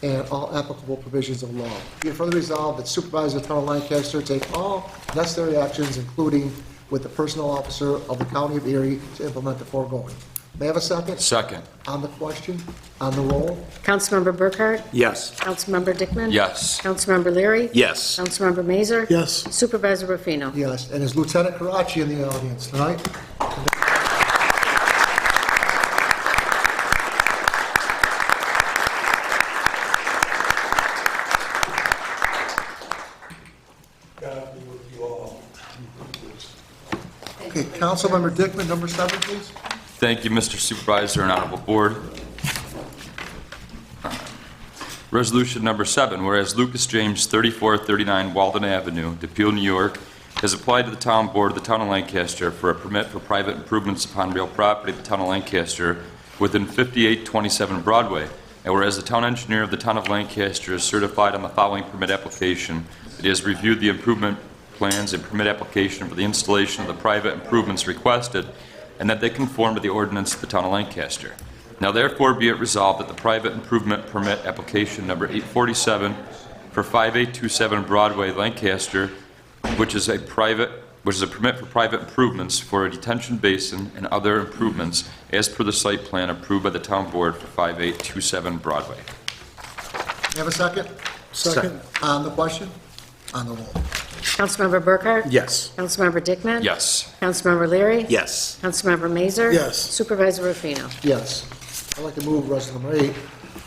and all applicable provisions of law. Be it further resolved that Supervisor of the Town of Lancaster take all necessary actions, including with the personal officer of the County of Erie, to implement the foregoing. May I have a second? Second. On the question, on the roll. Councilmember Burkhart? Yes. Councilmember Dickman? Yes. Councilmember Leary? Yes. Councilmember Mazur? Yes. Supervisor Rufino? Yes, and is Lieutenant Karachi in the audience tonight? God be with you all. Okay, Councilmember Dickman, number 7, please. Thank you, Mr. Supervisor and Honorable Board. Resolution number 7, whereas Lucas James, 3439 Walden Avenue, DePuy, New York, has applied to the Town Board of the Town of Lancaster for a permit for private improvements upon real property of the Town of Lancaster within 5827 Broadway. And whereas the Town Engineer of the Town of Lancaster is certified on the following permit application, it has reviewed the improvement plans and permit application for the installation of the private improvements requested, and that they conform to the ordinance of the Town of Lancaster. Now therefore be it resolved that the private improvement permit application number 847 for 5827 Broadway, Lancaster, which is a private which is a permit for private improvements for a detention basin and other improvements as per the site plan approved by the town board for 5827 Broadway. May I have a second? Second. On the question? On the roll. Councilmember Burkhart? Yes. Councilmember Dickman? Yes. Councilmember Leary? Yes. Councilmember Mazur? Yes. Supervisor Rufino? Yes. I'd like to move resolution number 8.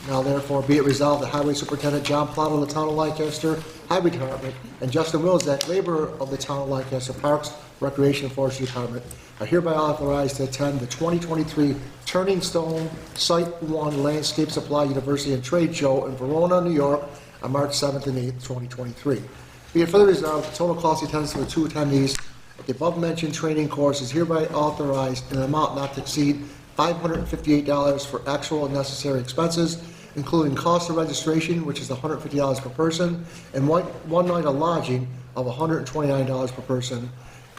Now therefore be it resolved that Highway Superintendent John Plottle of the Town of Lancaster Highway Department and Justin Wilczek, laborer of the Town of Lancaster Parks, Recreation and Forestry Department, are hereby authorized to attend the 2023 Turning Stone Site 1 Landscape Supply University and Trade Show in Verona, New York, on March 7th and 8th, 2023. Be it further resolved, the total cost of attendance for the 2 attendees at the above-mentioned training course is hereby authorized in an amount not to exceed $558 for actual and necessary expenses, including cost of registration, which is $150 per person, and one night of lodging of $129 per person,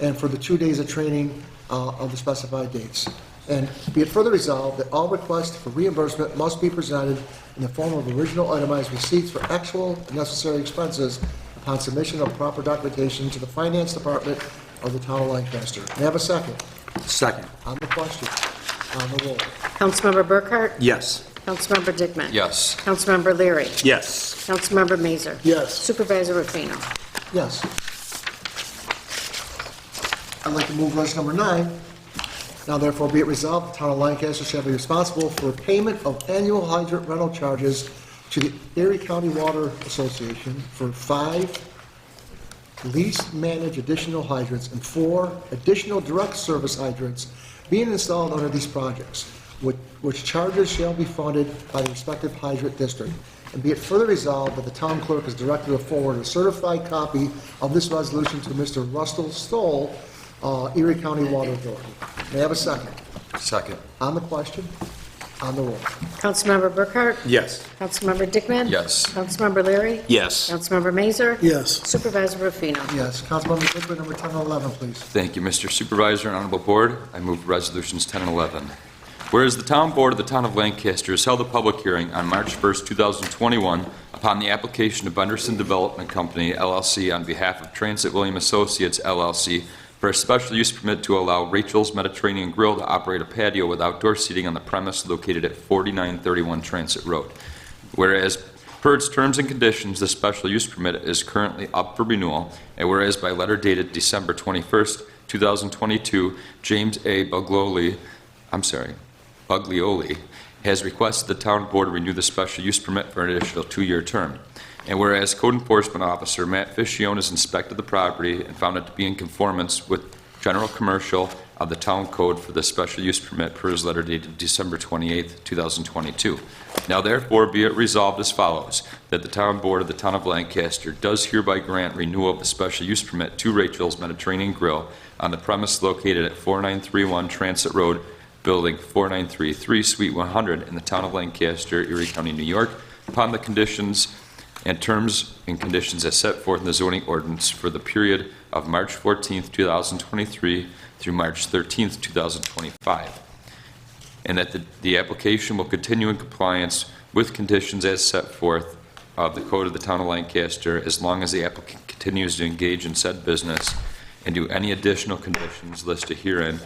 and for the 2 days of training of the specified dates. And be it further resolved that all requests for reimbursement must be presented in the form of original itemized receipts for actual and necessary expenses upon submission of proper documentation to the Finance Department of the Town of Lancaster. May I have a second? Second. On the question, on the roll. Councilmember Burkhart? Yes. Councilmember Dickman? Yes. Councilmember Leary? Yes. Councilmember Mazur? Yes. Supervisor Rufino? Yes. I'd like to move resolution number 9. Now therefore be it resolved, the Town of Lancaster shall be responsible for payment of annual hydrant rental charges to the Erie County Water Association for 5 lease-managed additional hydrants and 4 additional direct service hydrants being installed under these projects, which charges shall be funded by the respective hydrant district. And be it further resolved that the town clerk is directed to forward a certified copy of this resolution to Mr. Russell Stoll, Erie County Water Authority. May I have a second? Second. On the question, on the roll. Councilmember Burkhart? Yes. Councilmember Dickman? Yes. Councilmember Leary? Yes. Councilmember Mazur? Yes. Supervisor Rufino? Yes. Councilmember Dickman, number 10 and 11, please. Thank you, Mr. Supervisor and Honorable Board. I move resolutions 10 and 11. Whereas the Town Board of the Town of Lancaster has held a public hearing on March 1st, 2021 upon the application of Benderson Development Company, LLC, on behalf of Transit William Associates, LLC, for a special use permit to allow Rachel's Mediterranean Grill to operate a patio with outdoor seating on the premise located at 4931 Transit Road. Whereas, per its terms and conditions, the special use permit is currently up for renewal, and whereas by letter dated December 21st, 2022, James A. Buglioli has requested the Town Board renew the special use permit for an additional 2-year term. And whereas Code Enforcement Officer Matt Fischione has inspected the property and found it to be in conformance with general commercial of the town code for the special use permit per his letter dated December 28th, 2022. Now therefore be it resolved as follows, that the Town Board of the Town of Lancaster does hereby grant renewal of the special use permit to Rachel's Mediterranean Grill on the premise located at 4931 Transit Road, Building 4933, Suite 100 in the Town of Lancaster, Erie County, New York, upon the conditions and terms and conditions as set forth in the zoning ordinance for the period of March 14th, 2023 through March 13th, 2025. And that the application will continue in compliance with conditions as set forth of the Code of the Town of Lancaster as long as the applicant continues to engage in said business and do any additional conditions listed herein.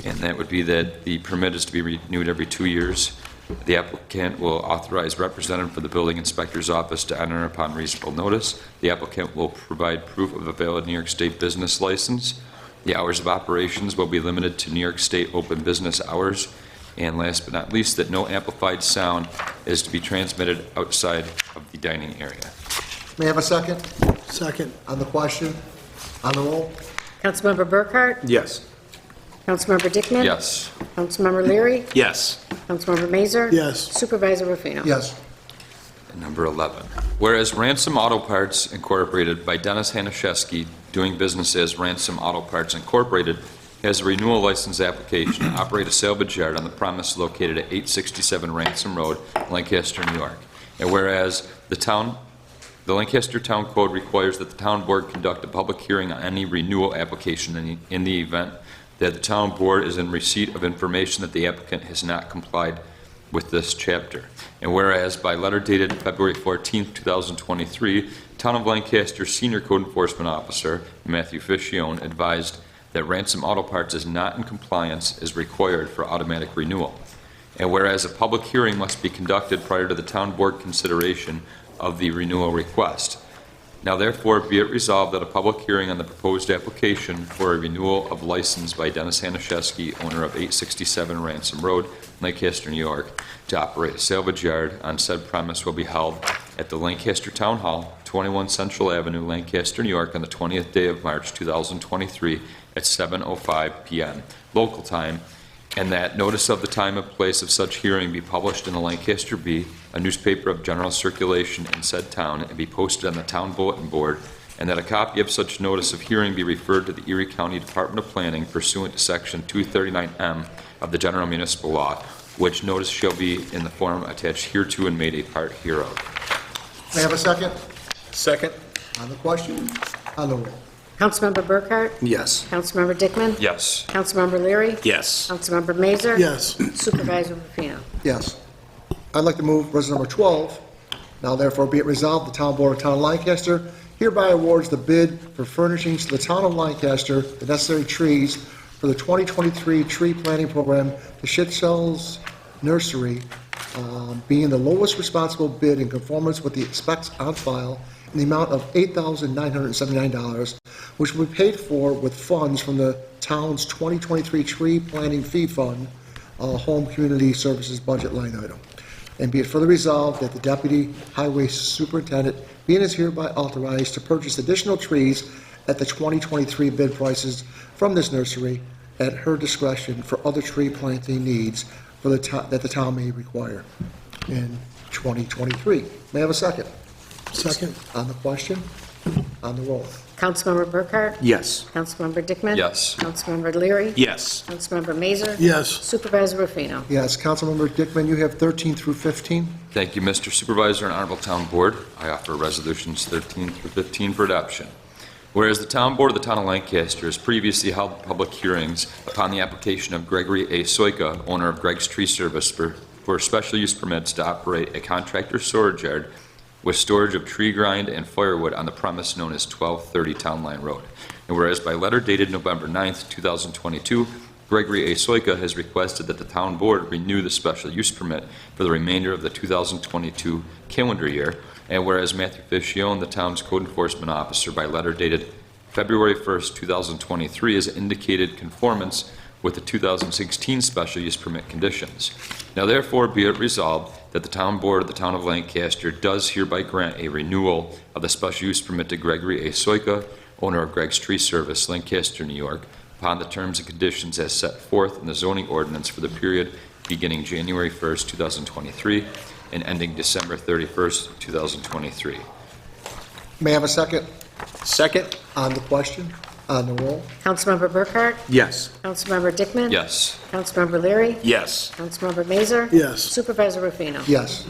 And that would be that the permit is to be renewed every 2 years. The applicant will authorize representative for the building inspector's office to enter upon reasonable notice. The applicant will provide proof of a valid New York State business license. The hours of operations will be limited to New York State open business hours. And last but not least, that no amplified sound is to be transmitted outside of the dining area. May I have a second? Second. On the question, on the roll. Councilmember Burkhart? Yes. Councilmember Dickman? Yes. Councilmember Leary? Yes. Councilmember Mazur? Yes. Supervisor Rufino? Yes. And number 11, whereas Ransom Auto Parts Incorporated by Dennis Hanaszewski, doing business as Ransom Auto Parts Incorporated, has a renewal license application to operate a salvage yard on the premise located at 867 Ransom Road, Lancaster, New York. And whereas the Lancaster Town Code requires that the Town Board conduct a public hearing on any renewal application in the event that the Town Board is in receipt of information that the applicant has not complied with this chapter. And whereas by letter dated February 14th, 2023, Town of Lancaster Senior Code Enforcement Officer Matthew Fischione advised that Ransom Auto Parts is not in compliance as required for automatic renewal. And whereas a public hearing must be conducted prior to the town board consideration of the renewal request. Now therefore be it resolved that a public hearing on the proposed application for a renewal of license by Dennis Hanaszewski, owner of 867 Ransom Road, Lancaster, New York, to operate a salvage yard on said premise will be held at the Lancaster Town Hall, 21 Central Avenue, Lancaster, New York, on the 20th day of March 2023 at 7:05 p.m. local time, and that notice of the time and place of such hearing be published in the Lancaster Bee, a newspaper of general circulation in said town, and be posted on the town bulletin board, and that a copy of such notice of hearing be referred to the Erie County Department of Planning pursuant to Section 239M of the General Municipal Law, which notice shall be in the form attached hereto and made a part hereof. May I have a second? Second? On the question? On the roll. Councilmember Burkhart? Yes. Councilmember Dickman? Yes. Councilmember Leary? Yes. Councilmember Mazur? Yes. Supervisor Rufino? Yes. I'd like to move resolution number 12. Now therefore be it resolved, the Town Board of Town of Lancaster hereby awards the bid for furnishings to the Town of Lancaster, the necessary trees for the 2023 tree planting program to Schitzel's Nursery, being the lowest responsible bid in conformance with the specs on file in the amount of $8,979, which will be paid for with funds from the town's 2023 tree planting fee fund, home community services budget line item. And be it further resolved that the Deputy Highway Superintendent be and is hereby authorized to purchase additional trees at the 2023 bid prices from this nursery at her discretion for other tree planting needs for that the town may require in 2023. May I have a second? Second. On the question? On the roll. Councilmember Burkhart? Yes. Councilmember Dickman? Yes. Councilmember Leary? Yes. Councilmember Mazur? Yes. Supervisor Rufino? Yes, Councilmember Dickman, you have 13 through 15. Thank you, Mr. Supervisor and Honorable Town Board. I offer resolutions 13 through 15 for adoption. Whereas the Town Board of the Town of Lancaster has previously held public hearings upon the application of Gregory A. Soika, owner of Greg's Tree Service, for special use permits to operate a contractor storage yard with storage of tree grind and firewood on the premise known as 1230 Town Line Road. And whereas by letter dated November 9th, 2022, Gregory A. Soika has requested that the Town Board renew the special use permit for the remainder of the 2022 calendar year. And whereas Matthew Fischione, the town's code enforcement officer, by letter dated February 1st, 2023, has indicated conformance with the 2016 special use permit conditions. Now therefore be it resolved that the Town Board of the Town of Lancaster does hereby grant a renewal of the special use permit to Gregory A. Soika, owner of Greg's Tree Service, Lancaster, New York, upon the terms and conditions as set forth in the zoning ordinance for the period beginning January 1st, 2023 and ending December 31st, 2023. May I have a second? Second? On the question? On the roll. Councilmember Burkhart? Yes. Councilmember Dickman? Yes. Councilmember Leary? Yes. Councilmember Mazur? Yes. Supervisor Rufino? Yes.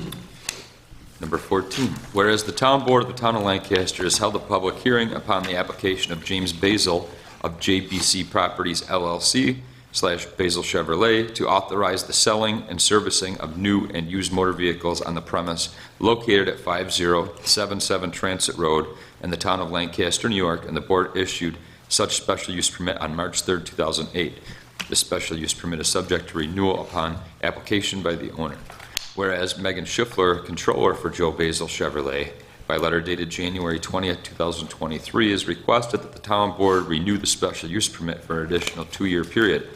Number 14, whereas the Town Board of the Town of Lancaster has held a public hearing upon the application of James Basil of JBC Properties LLC / Basil Chevrolet to authorize the selling and servicing of new and used motor vehicles on the premise located at 5077 Transit Road in the Town of Lancaster, New York, and the board issued such special use permit on March 3rd, 2008. The special use permit is subject to renewal upon application by the owner. Whereas Megan Schiffler, controller for Joe Basil Chevrolet, by letter dated January 20th, 2023, has requested that the Town Board renew the special use permit for an additional 2-year period.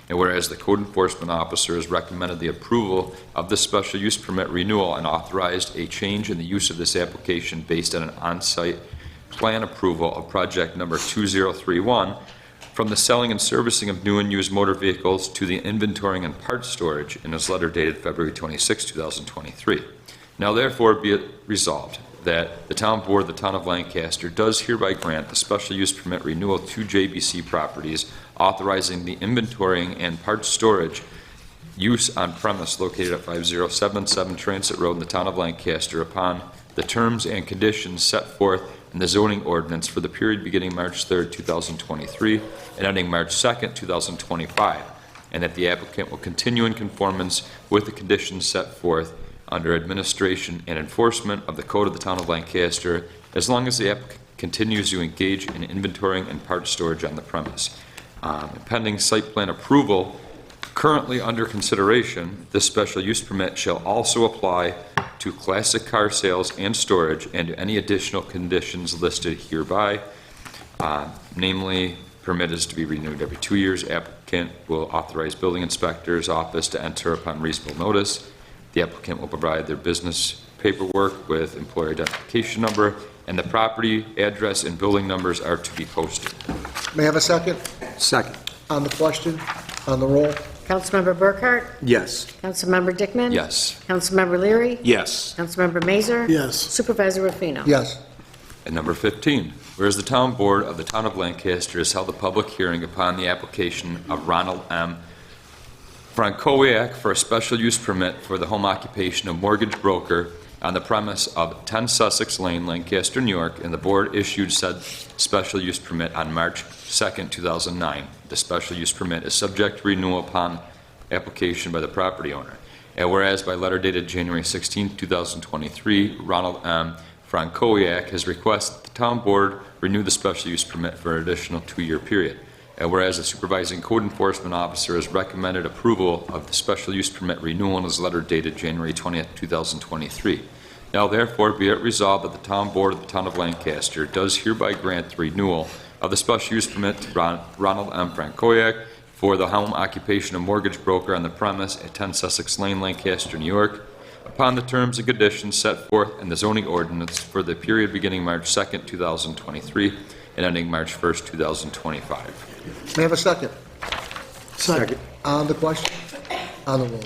And whereas the code enforcement officer has recommended the approval of the special use permit renewal and authorized a change in the use of this application based on an on-site plan approval of project number 2031 from the selling and servicing of new and used motor vehicles to the inventorying and parts storage in his letter dated February 26, 2023. Now therefore be it resolved that the Town Board of the Town of Lancaster does hereby grant the special use permit renewal to JBC Properties, authorizing the inventorying and parts storage use on premise located at 5077 Transit Road in the Town of Lancaster upon the terms and conditions set forth in the zoning ordinance for the period beginning March 3rd, 2023 and ending March 2nd, 2025. and that the applicant will continue in conformance with the conditions set forth under administration and enforcement of the Code of the Town of Lancaster, as long as the applicant continues to engage in inventorying and part storage on the premise. Pending site plan approval currently under consideration, this special use permit shall also apply to classic car sales and storage and to any additional conditions listed hereby. Namely, permit is to be renewed every 2 years. Applicant will authorize building inspector's office to enter upon reasonable notice. The applicant will provide their business paperwork with employer identification number, and the property address and building numbers are to be posted. May I have a second? Second. On the question, on the roll? Councilmember Burkhart? Yes. Councilmember Dickman? Yes. Councilmember Leary? Yes. Councilmember Mazer? Yes. Supervisor Rufino? Yes. And number 15, whereas the Town Board of the Town of Lancaster has held a public hearing upon the application of Ronald M. Frankowiak for a special use permit for the home occupation of mortgage broker on the premise of 10 Sussex Lane, Lancaster, New York, and the board issued said special use permit on March 2nd, 2009. The special use permit is subject to renewal upon application by the property owner. And whereas by letter dated January 16, 2023, Ronald M. Frankowiak has requested the town board renew the special use permit for an additional 2-year period. And whereas the supervising code enforcement officer has recommended approval of the special use permit renewal in his letter dated January 20th, 2023. Now therefore be it resolved that the town board of the town of Lancaster does hereby grant the renewal of the special use permit to Ronald M. Frankowiak for the home occupation of mortgage broker on the premise at 10 Sussex Lane, Lancaster, New York, upon the terms and conditions set forth in the zoning ordinance for the period beginning March 2nd, 2023 and ending March 1st, 2025. May I have a second? Second. On the question, on the roll?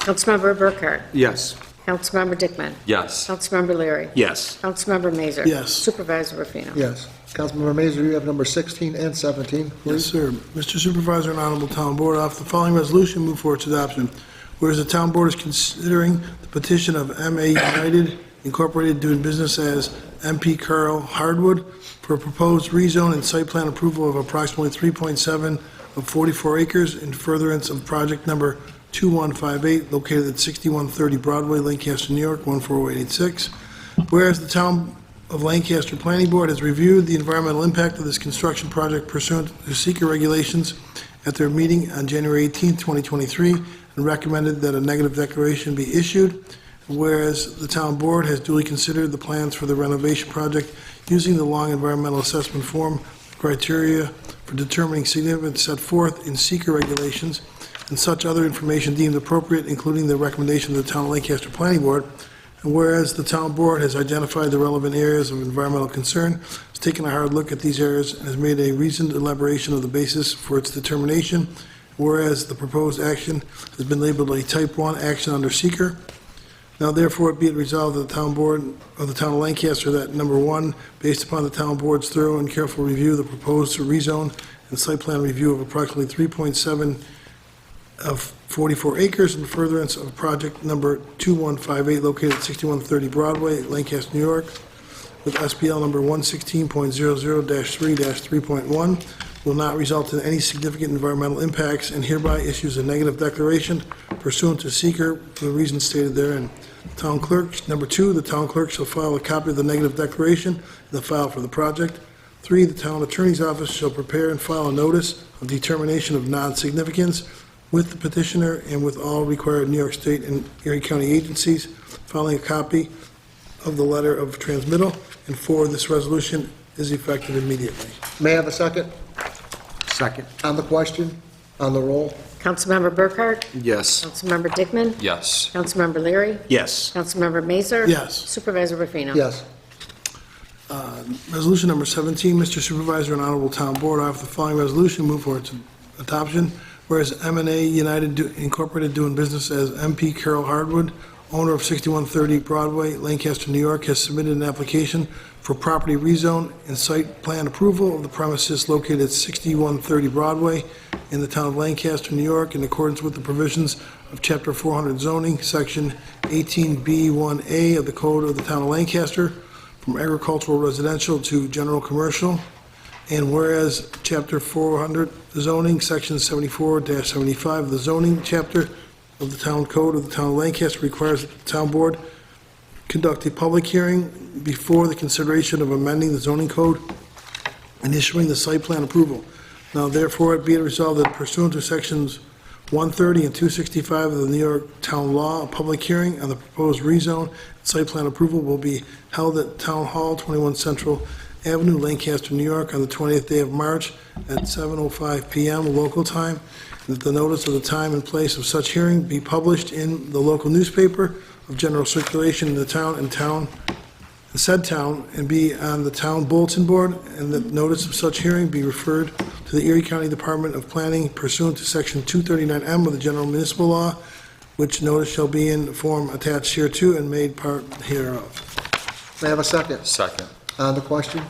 Councilmember Burkhart? Yes. Councilmember Dickman? Yes. Councilmember Leary? Yes. Councilmember Mazer? Yes. Supervisor Rufino? Yes. Councilmember Mazer, you have number 16 and 17, Yes, please. sir. Mr. Supervisor and Honorable Town Board, off the following resolution, move for its adoption. Whereas the Town Board is considering the petition of MA United Incorporated doing business as MP Carl Hardwood for a proposed rezone and site plan approval of approximately 3.7 of 44 acres in furtherance of project number 2158 located at 6130 Broadway, Lancaster, New York, 14886. Whereas the Town of Lancaster Planning Board has reviewed the environmental impact of this construction project pursuant to seeker regulations at their meeting on January 18, 2023, and recommended that a negative declaration be issued. Whereas the Town Board has duly considered the plans for the renovation project using the long environmental assessment form criteria for determining significance set forth in seeker regulations and such other information deemed appropriate, including the recommendation of the Town of Lancaster Planning Board. And whereas the Town Board has identified the relevant areas of environmental concern, has taken a hard look at these areas, and has made a reasoned elaboration of the basis for its determination. Whereas the proposed action has been labeled a Type 1 action under seeker. Now therefore be it resolved that the Town Board of the Town of Lancaster that, number one, based upon the Town Board's thorough and careful review of the proposed rezone and site plan review of approximately 3.7 of 44 acres in furtherance of project number 2158 located at 6130 Broadway, Lancaster, New York, with SPL number 116.00-3-3.1, will not result in any significant environmental impacts, and hereby issues a negative declaration pursuant to seeker for the reasons stated therein. Town Clerk, number 2, the Town Clerk shall file a copy of the negative declaration in the file for the project. 3, the Town Attorney's Office shall prepare and file a notice of determination of non-significance with the petitioner and with all required New York State and Erie County agencies, filing a copy of the letter of transmittal. And 4, this resolution is effective immediately. May I have a second? Second. On the question, on the roll? Councilmember Burkhart? Yes. Councilmember Dickman? Yes. Councilmember Leary? Yes. Councilmember Mazer? Yes. Supervisor Rufino? Yes. Resolution number 17, Mr. Supervisor and Honorable Town Board, I offer the following resolution, move for its adoption. Whereas M&A United Incorporated doing business as MP Carol Hardwood, owner of 6130 Broadway, Lancaster, New York, has submitted an application for property rezone and site plan approval of the premises located at 6130 Broadway in the town of Lancaster, New York, in accordance with the provisions of Chapter 400 zoning, Section 18B1A of the Code of the Town of Lancaster, from agricultural residential to general commercial. And whereas Chapter 400 zoning, Section 74-75 of the zoning chapter of the Town Code of the Town of Lancaster requires that the Town Board conduct a public hearing before the consideration of amending the zoning code and issuing the site plan approval. Now therefore be it resolved that pursuant to Sections 130 and 265 of the New York Town Law, a public hearing on the proposed rezone and site plan approval will be held at Town Hall, 21 Central Avenue, Lancaster, New York, on the 20th day of March at 7:05 PM local time, and that the notice of the time and place of such hearing be published in the local newspaper of general circulation in the town and said town, and be on the town bulletin board, and that notice of such hearing be referred to the Erie County Department of Planning pursuant to Section 239M of the General Municipal Law, which notice shall be in form attached hereto and made part hereof. May I have a second? Second. On the question?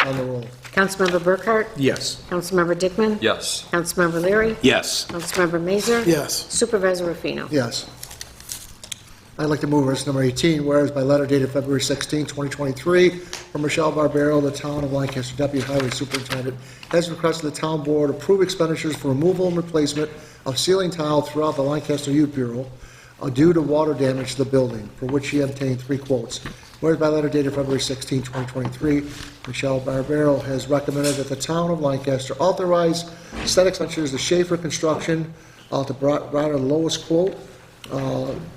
On the roll. Councilmember Burkhart? Yes. Councilmember Dickman? Yes. Councilmember Leary? Yes. Councilmember Mazur? Yes. Supervisor Rufino? Yes. I'd like to move resolution number 18, whereas by letter dated February 16, 2023, from Michelle Barbero, the Town of Lancaster Deputy Highway Superintendent, has requested the Town Board approve expenditures for removal and replacement of ceiling tile throughout the Lancaster Youth Bureau due to water damage to the building, for which she obtained 3 quotes. Whereas by letter dated February 16, 2023, Michelle Barbero has recommended that the Town of Lancaster authorize said expenditures to Schaefer Construction to provide the lowest quote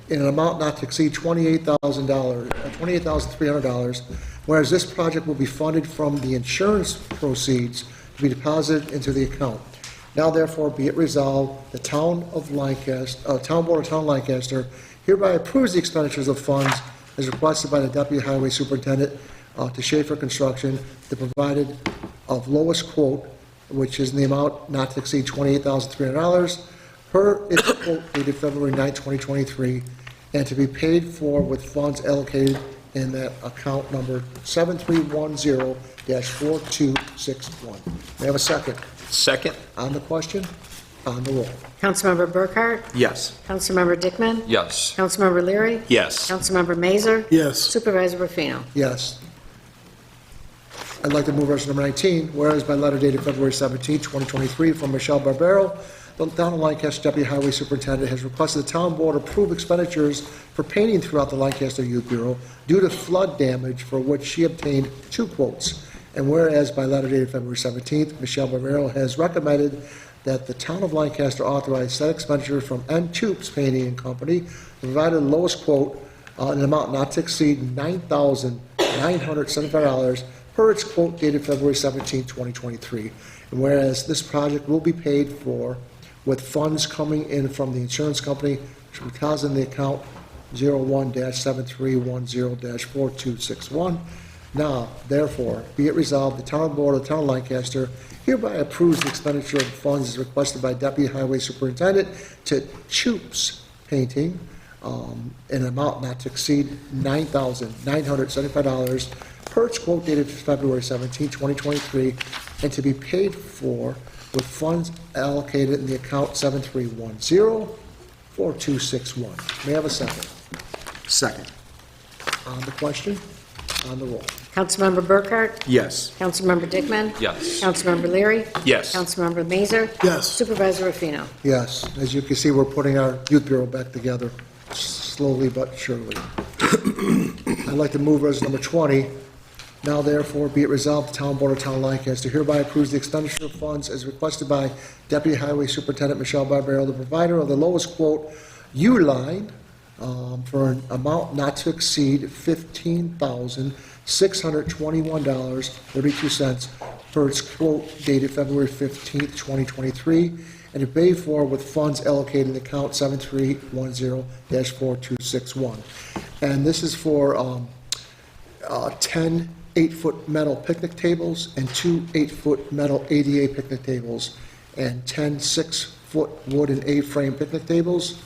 in an amount not to exceed $28,300, whereas this project will be funded from the insurance proceeds to be deposited into the account. Now therefore be it resolved, the Town of Lancaster, Town Board of Town of Lancaster hereby approves the expenditures of funds as requested by the Deputy Highway Superintendent to Schaefer Construction, the provided of lowest quote, which is in the amount not to exceed $28,300, per its quote dated February 9, 2023, and to be paid for with funds allocated in that account number 7310-4261. May I have a second? Second? On the question? On the roll. Councilmember Burkhart? Yes. Councilmember Dickman? Yes. Councilmember Leary? Yes. Councilmember Mazur? Yes. Supervisor Rufino? Yes. I'd like to move resolution number 19, whereas by letter dated February 17, 2023, from Michelle Barbero, the Town of Lancaster Deputy Highway Superintendent has requested the Town Board approve expenditures for painting throughout the Lancaster Youth Bureau due to flood damage, for which she obtained 2 quotes. And whereas by letter dated February 17th, Michelle Barbero has recommended that the Town of Lancaster authorize said expenditure from N. Tubes Painting and Company to provide the lowest quote in an amount not to exceed $9,975 per its quote dated February 17, 2023. And whereas this project will be paid for with funds coming in from the insurance company, which will be deposited in the account 01-7310-4261. Now, therefore, be it resolved, the Town Board of the Town of Lancaster hereby approves the expenditure of funds as requested by Deputy Highway Superintendent to Tubes Painting in an amount not to exceed $9,975 per its quote dated February 17, 2023, and to be paid for with funds allocated in the account 7310-4261. May I have a second? Second. On the question? On the roll. Councilmember Burkhart? Yes. Councilmember Dickman? Yes. Councilmember Leary? Yes. Councilmember Mazur? Yes. Supervisor Rufino? Yes, as you can see, we're putting our youth bureau back together, slowly but surely. I'd like to move resolution number 20. Now therefore be it resolved, the Town Board of Town of Lancaster hereby approves the expenditure of funds as requested by Deputy Highway Superintendent Michelle Barbero, the provider of the lowest quote, U-Line, for an amount not to exceed $15,621.32 per its quote dated February 15th, 2023, and to pay for with funds allocated in the account 7310-4261. And this is for 10 8-foot metal picnic tables and 2 8-foot metal ADA picnic tables and 10 6-foot wooden A-frame picnic tables,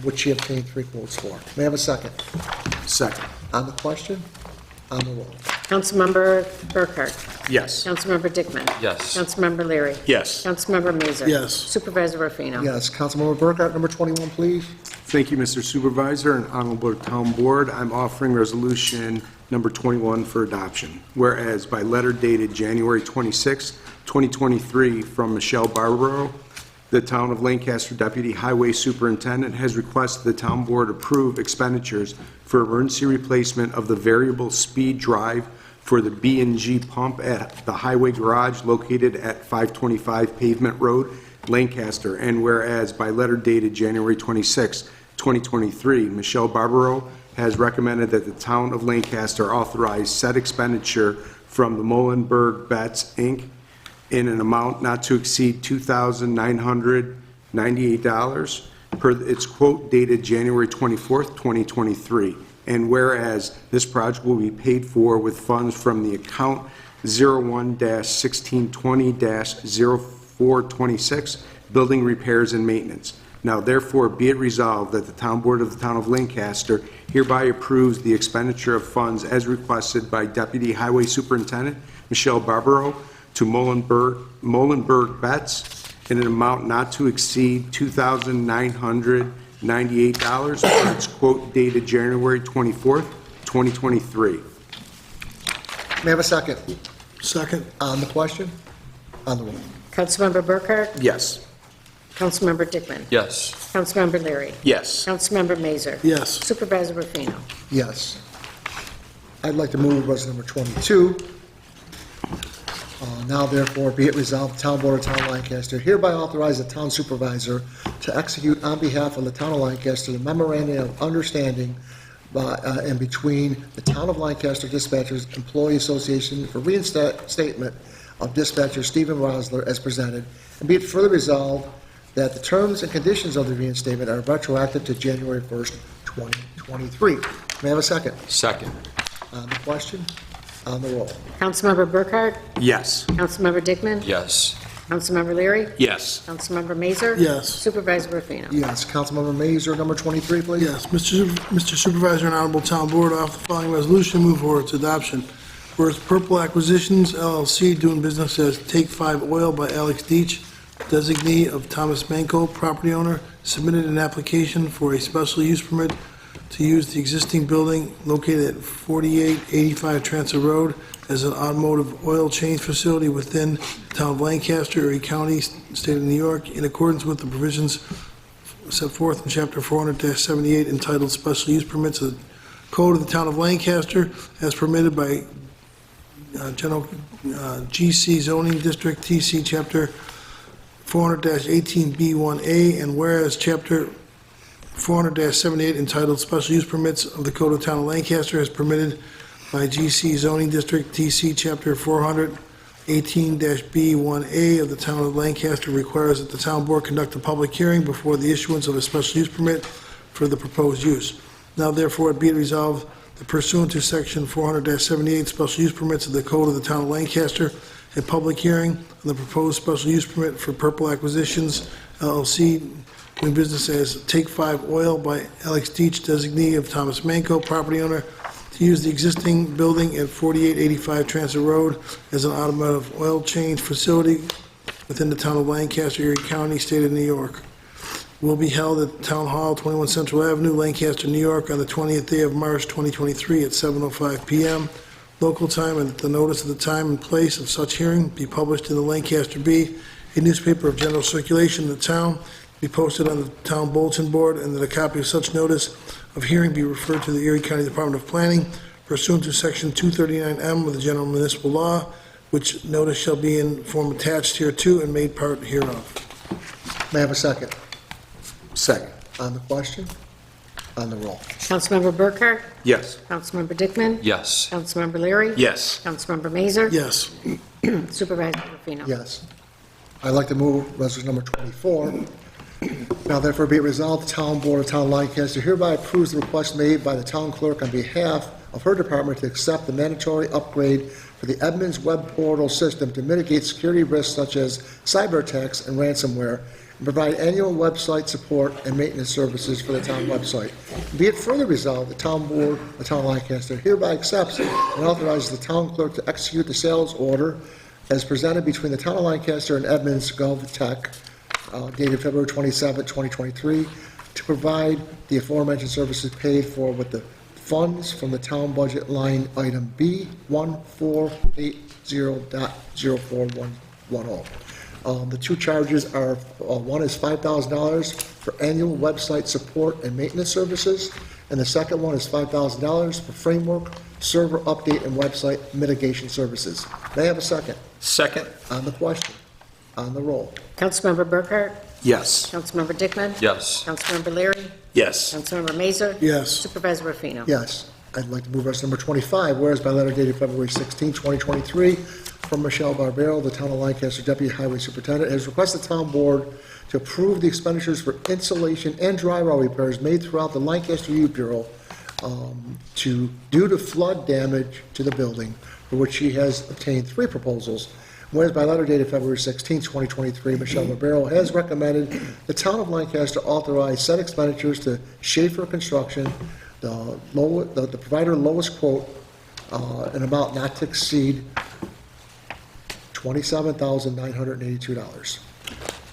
which she obtained 3 quotes for. May I have a second? Second. On the question? On the roll. Councilmember Burkhart? Yes. Councilmember Dickman? Yes. Councilmember Leary? Yes. Councilmember Mazur? Yes. Supervisor Rufino? Yes, Councilmember Burkhart, number 21, please. Thank you, Mr. Supervisor and Honorable Town Board. I'm offering Resolution number 21 for adoption. Whereas by letter dated January 26, 2023, from Michelle Barbaro, the Town of Lancaster Deputy Highway Superintendent has requested the Town Board approve expenditures for emergency replacement of the variable speed drive for the B&G pump at the Highway Garage located at 525 Pavement Road, Lancaster. And whereas by letter dated January 26, 2023, Michelle Barbaro has recommended that the Town of Lancaster authorize said expenditure from the Molenberg Betts, Inc. in an amount not to exceed $2,998 per its quote dated January 24th, 2023. And whereas this project will be paid for with funds from the account 01-1620-0426, Building Repairs and Maintenance. Now therefore be it resolved that the Town Board of the Town of Lancaster hereby approves the expenditure of funds as requested by Deputy Highway Superintendent Michelle Barbaro to Molenberg Betts in an amount not to exceed $2,998 for its quote dated January 24th, 2023. May I have a second? Second. On the question? On the roll. Councilmember Burkhart? Yes. Councilmember Dickman? Yes. Councilmember Leary? Yes. Councilmember Mazur? Yes. Supervisor Rufino? Yes. I'd like to move resolution number 22. Now therefore be it resolved, the Town Board of Town of Lancaster hereby authorize the town supervisor to execute on behalf of the Town of Lancaster the memorandum of understanding and between the Town of Lancaster Dispatchers Employee Association for reinstatement of dispatcher Stephen Rosler as presented, and be it further resolved that the terms and conditions of the reinstatement are retroactive to January 1st, 2023. May I have a second? Second. On the question? On the roll. Councilmember Burkhart? Yes. Councilmember Dickman? Yes. Councilmember Leary? Yes. Councilmember Mazur? Yes. Supervisor Rufino? Yes. Councilmember Mazur, number 23, please. Yes, Mr. Supervisor and Honorable Town Board, I offer the following resolution, move for its adoption. Whereas Purple Acquisitions LLC doing business as Take 5 Oil by Alex Deach, designee of Thomas Manco, property owner, submitted an application for a special use permit to use the existing building located at 4885 Transit Road as an automotive oil change facility within the Town of Lancaster, Erie County, State of New York, in accordance with the provisions set forth in Chapter 400-78 entitled Special Use Permits of the Code of the Town of Lancaster as permitted by General GC Zoning District, TC Chapter 400-18B1A, and whereas Chapter 400-78 entitled Special Use Permits of the Code of the Town of Lancaster as permitted by GC Zoning District, TC Chapter 418-B1A of the Town of Lancaster requires that the Town Board conduct a public hearing before the issuance of a special use permit for the proposed use. Now therefore be it resolved that pursuant to Section 400-78 Special Use Permits of the Code of the Town of Lancaster, a public hearing on the proposed special use permit for Purple Acquisitions LLC doing business as Take 5 Oil by Alex Deach, designee of Thomas Manco, property owner, to use the existing building at 4885 Transit Road as an automotive oil change facility within the Town of Lancaster, Erie County, State of New York. Will be held at Town Hall, 21 Central Avenue, Lancaster, New York, on the 20th day of March, 2023, at 7:05 p.m. local time, and that the notice of the time and place of such hearing be published in the Lancaster Bee, a newspaper of general circulation in the town, be posted on the town bulletin board, and that a copy of such notice of hearing be referred to the Erie County Department of Planning pursuant to Section 239M of the General Municipal Law, which notice shall be in form attached hereto and made part hereof. May I have a second? Second. On the question? On the roll. Councilmember Burkhart? Yes. Councilmember Dickman? Yes. Councilmember Leary? Yes. Councilmember Mazur? Yes. Supervisor Rufino? Yes. I'd like to move resolution number 24. Now therefore be it resolved, the Town Board of Town of Lancaster hereby approves the request made by the town clerk on behalf of her department to accept the mandatory upgrade for the Edmunds web portal system to mitigate security risks such as cyber attacks and ransomware, and provide annual website support and maintenance services for the town website. Be it further resolved, the Town Board of Town of Lancaster hereby accepts and authorizes the town clerk to execute the sales order as presented between the Town of Lancaster and Edmunds GovTech, dated February 27, 2023, to provide the aforementioned services paid for with the funds from the town budget line item B1480.0410. The two charges are, one is $5,000 for annual website support and maintenance services, and the second one is $5,000 for framework, server update, and website mitigation services. May I have a second? Second? On the question, on the roll. Councilmember Burkhart? Yes. Councilmember Dickman? Yes. Councilmember Leary? Yes. Councilmember Mazur? Yes. Supervisor Rufino? Yes. I'd like to move resolution number 25, whereas by letter dated February 16, 2023, from Michelle Barbero, the Town of Lancaster Deputy Highway Superintendent, has requested the Town Board to approve the expenditures for insulation and drywall repairs made throughout the Lancaster Youth Bureau due to flood damage to the building, for which she has obtained 3 proposals. Whereas by letter dated February 16, 2023, Michelle Barbero has recommended the Town of Lancaster authorize said expenditures to Schaefer Construction, the provider lowest quote, an amount not to exceed $27,982.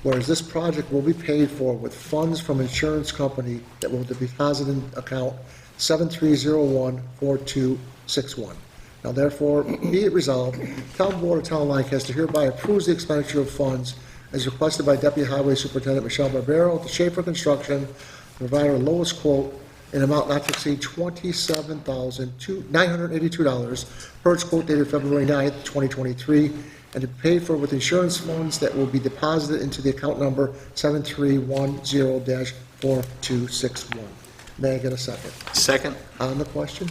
Whereas this project will be paid for with funds from insurance company that will be deposited in account 73014261. Now therefore, be it resolved, Town Board of Town of Lancaster hereby approves the expenditure of funds as requested by Deputy Highway Superintendent Michelle Barbero to Schaefer Construction, provider lowest quote, in amount not to exceed $27,982 per its quote dated February 9th, 2023, and to pay for with insurance funds that will be deposited into the account number 7310-4261. May I get a second? Second? On the question?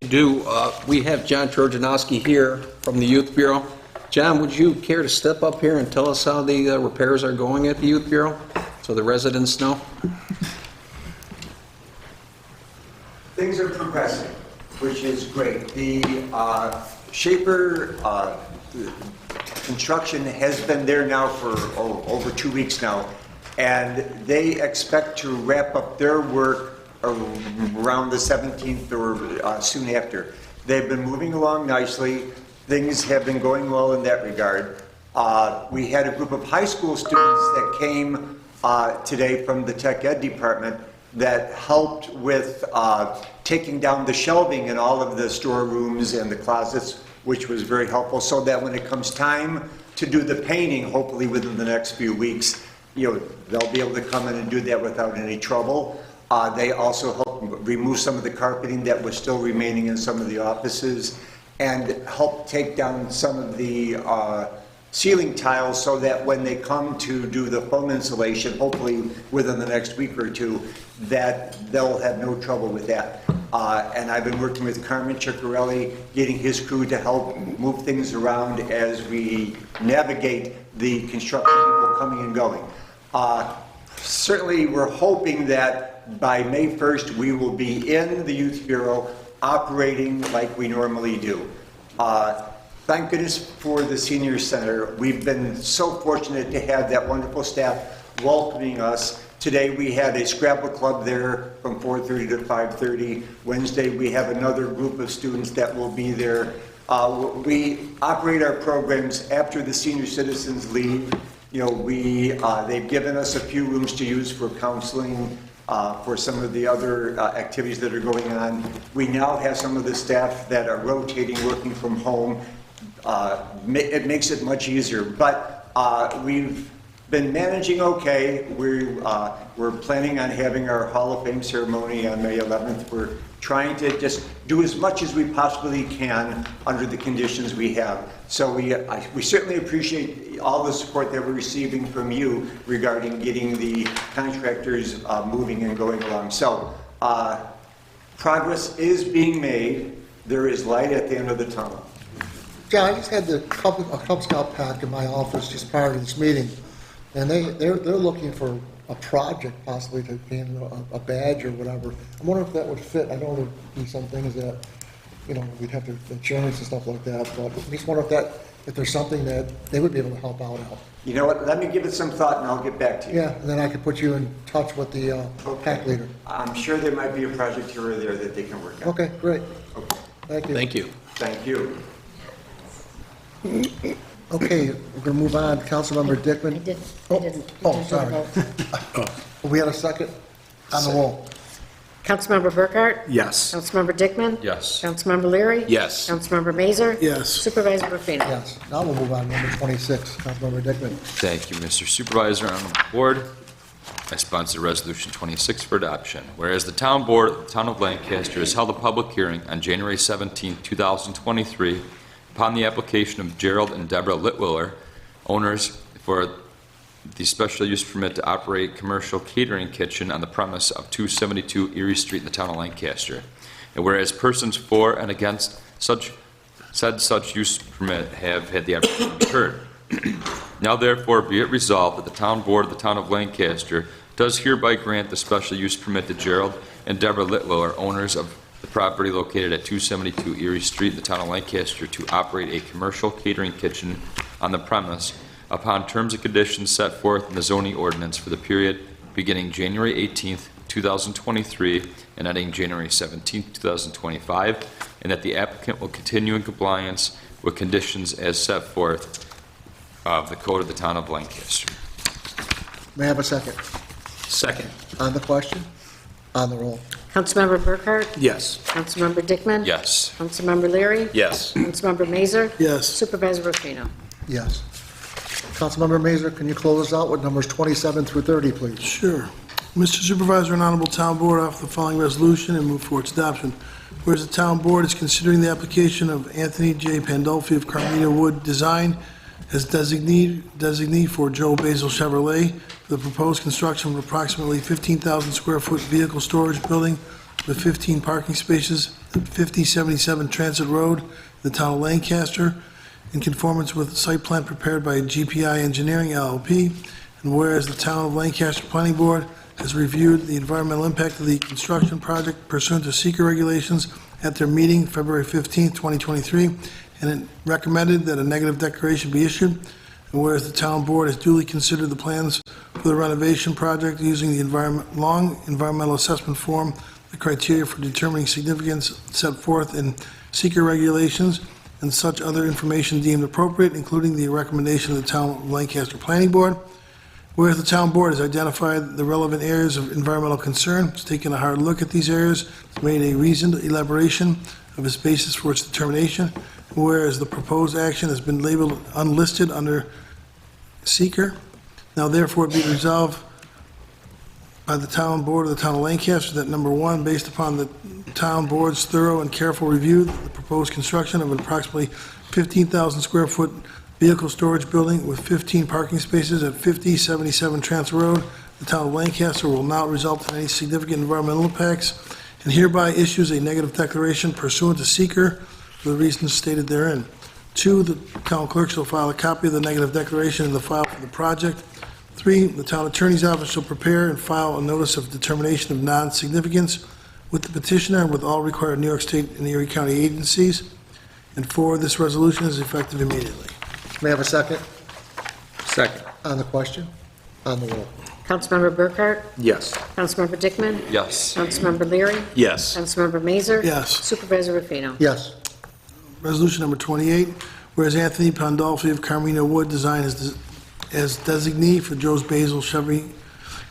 I do. We have John Trojanowski here from the Youth Bureau. John, would you care to step up here and tell us how the repairs are going at the Youth Bureau, so the residents know? Things are progressing, which is great. The Schaefer construction has been there now for over 2 weeks now, and they expect to wrap up their work around the 17th or soon after. They've been moving along nicely. Things have been going well in that regard. We had a group of high school students that came today from the Tech Ed department that helped with taking down the shelving in all of the storerooms and the closets, which was very helpful, so that when it comes time to do the painting, hopefully within the next few weeks, they'll be able to come in and do that without any trouble. They also helped remove some of the carpeting that was still remaining in some of the offices, and help take down some of the ceiling tiles so that when they come to do the foam insulation, hopefully within the next week or two, that they'll have no trouble with that. And I've been working with Carmen Ciccarelli, getting his crew to help move things around as we navigate the construction people coming and going. Certainly, we're hoping that by May 1st, we will be in the Youth Bureau operating like we normally do. Thank goodness for the Senior Center. We've been so fortunate to have that wonderful staff welcoming us. Today we had a Scrabble club there from 4:30 to 5:30. Wednesday we have another group of students that will be there. We operate our programs after the senior citizens leave. They've given us a few rooms to use for counseling, for some of the other activities that are going on. We now have some of the staff that are rotating, working from home. It makes it much easier, but we've been managing okay. We're planning on having our Hall of Fame ceremony on May 11th. We're trying to just do as much as we possibly can under the conditions we have. So we certainly appreciate all the support that we're receiving from you regarding getting the contractors moving and going along. So progress is being made. There is light at the end of the tunnel. John, I just had a Cub Scout pack in my office just prior to this meeting, and they're looking for a project possibly to gain a badge or whatever. I'm wondering if that would fit. I know there'd be some things that, we'd have to insurance and stuff like that, but I just wonder if there's something that they would be able to help out. You know what, let me give it some thought and I'll get back to you. Yeah, and then I could put you in touch with the pack leader. I'm sure there might be a project here or there that they can work on. Okay, great. Okay. Thank you. Thank you. Thank you. Okay, we're going to move on. Councilmember Dickman. I didn't. Oh, sorry. We had a second on the roll. Councilmember Burkhart? Yes. Councilmember Dickman? Yes. Councilmember Leary? Yes. Councilmember Mazer? Yes. Supervisor Rufino? Yes. Now we'll move on to number 26, Councilmember Dickman. Thank you, Mr. Supervisor. On the board, I sponsor Resolution 26 for adoption. Whereas the Town Board of the Town of Lancaster has held a public hearing on January 17, 2023, upon the application of Gerald and Deborah Litwiller, owners for the special use permit to operate commercial catering kitchen on the premise of 272 Erie Street in the Town of Lancaster. And whereas persons for and against such use permit have had the opportunity to be heard. Now therefore be it resolved that the Town Board of the Town of Lancaster does hereby grant the special use permit to Gerald and Deborah Litwiller, owners of the property located at 272 Erie Street in the Town of Lancaster, to operate a commercial catering kitchen on the premise upon terms and conditions set forth in the zoning ordinance for the period beginning January 18th, 2023 and ending January 17th, 2025, and that the applicant will continue in compliance with conditions as set forth of the Code of the Town of Lancaster. May I have a second? Second. On the question? On the roll. Councilmember Burkhart? Yes. Councilmember Dickman? Yes. Councilmember Leary? Yes. Councilmember Mazer? Yes. Supervisor Rufino? Yes. Councilmember Mazer, can you close us out with numbers 27 through 30, please? Sure. Mr. Supervisor and Honorable Town Board, offer the following resolution and move for its adoption. Whereas the Town Board is considering the application of Anthony J. Pandolfi of Carmina Wood Design as designee for Joe Basil Chevrolet for the proposed construction of approximately 15,000 square foot vehicle storage building with 15 parking spaces at 5077 Transit Road, the Town of Lancaster, in conformance with the site plan prepared by GPI Engineering LLP, and whereas the Town of Lancaster Planning Board has reviewed the environmental impact of the construction project pursuant to seeker regulations at their meeting February 15, 2023, and it recommended that a negative declaration be issued, and whereas the Town Board has duly considered the plans for the renovation project using the environmental assessment form, the criteria for determining significance set forth in seeker regulations, and such other information deemed appropriate, including the recommendation of the Town of Lancaster Planning Board. Whereas the Town Board has identified the relevant areas of environmental concern, has taken a hard look at these areas, made a reasoned elaboration of its basis for its determination. Whereas the proposed action has been labeled unlisted under seeker, now therefore be resolved by the Town Board of the Town of Lancaster that number one, based upon the Town Board's thorough and careful review, the proposed construction of an approximately 15,000 square foot vehicle storage building with 15 parking spaces at 5077 Transit Road, the Town of Lancaster, will not result in any significant environmental impacts, and hereby issues a negative declaration pursuant to seeker for the reasons stated therein. Two, the town clerk shall file a copy of the negative declaration in the file for the project. Three, the town attorney's office shall prepare and file a notice of determination of non-significance with the petitioner and with all required New York State and Erie County agencies. And four, this resolution is effective immediately. May I have a second? Second. On the question? On the roll. Councilmember Burkhart? Yes. Councilmember Dickman? Yes. Councilmember Leary? Yes. Councilmember Mazer? Yes. Supervisor Rufino? Yes. Resolution number 28, whereas Anthony Pandolfi of Carmina Wood Design as designee for Joe's Basil Chevy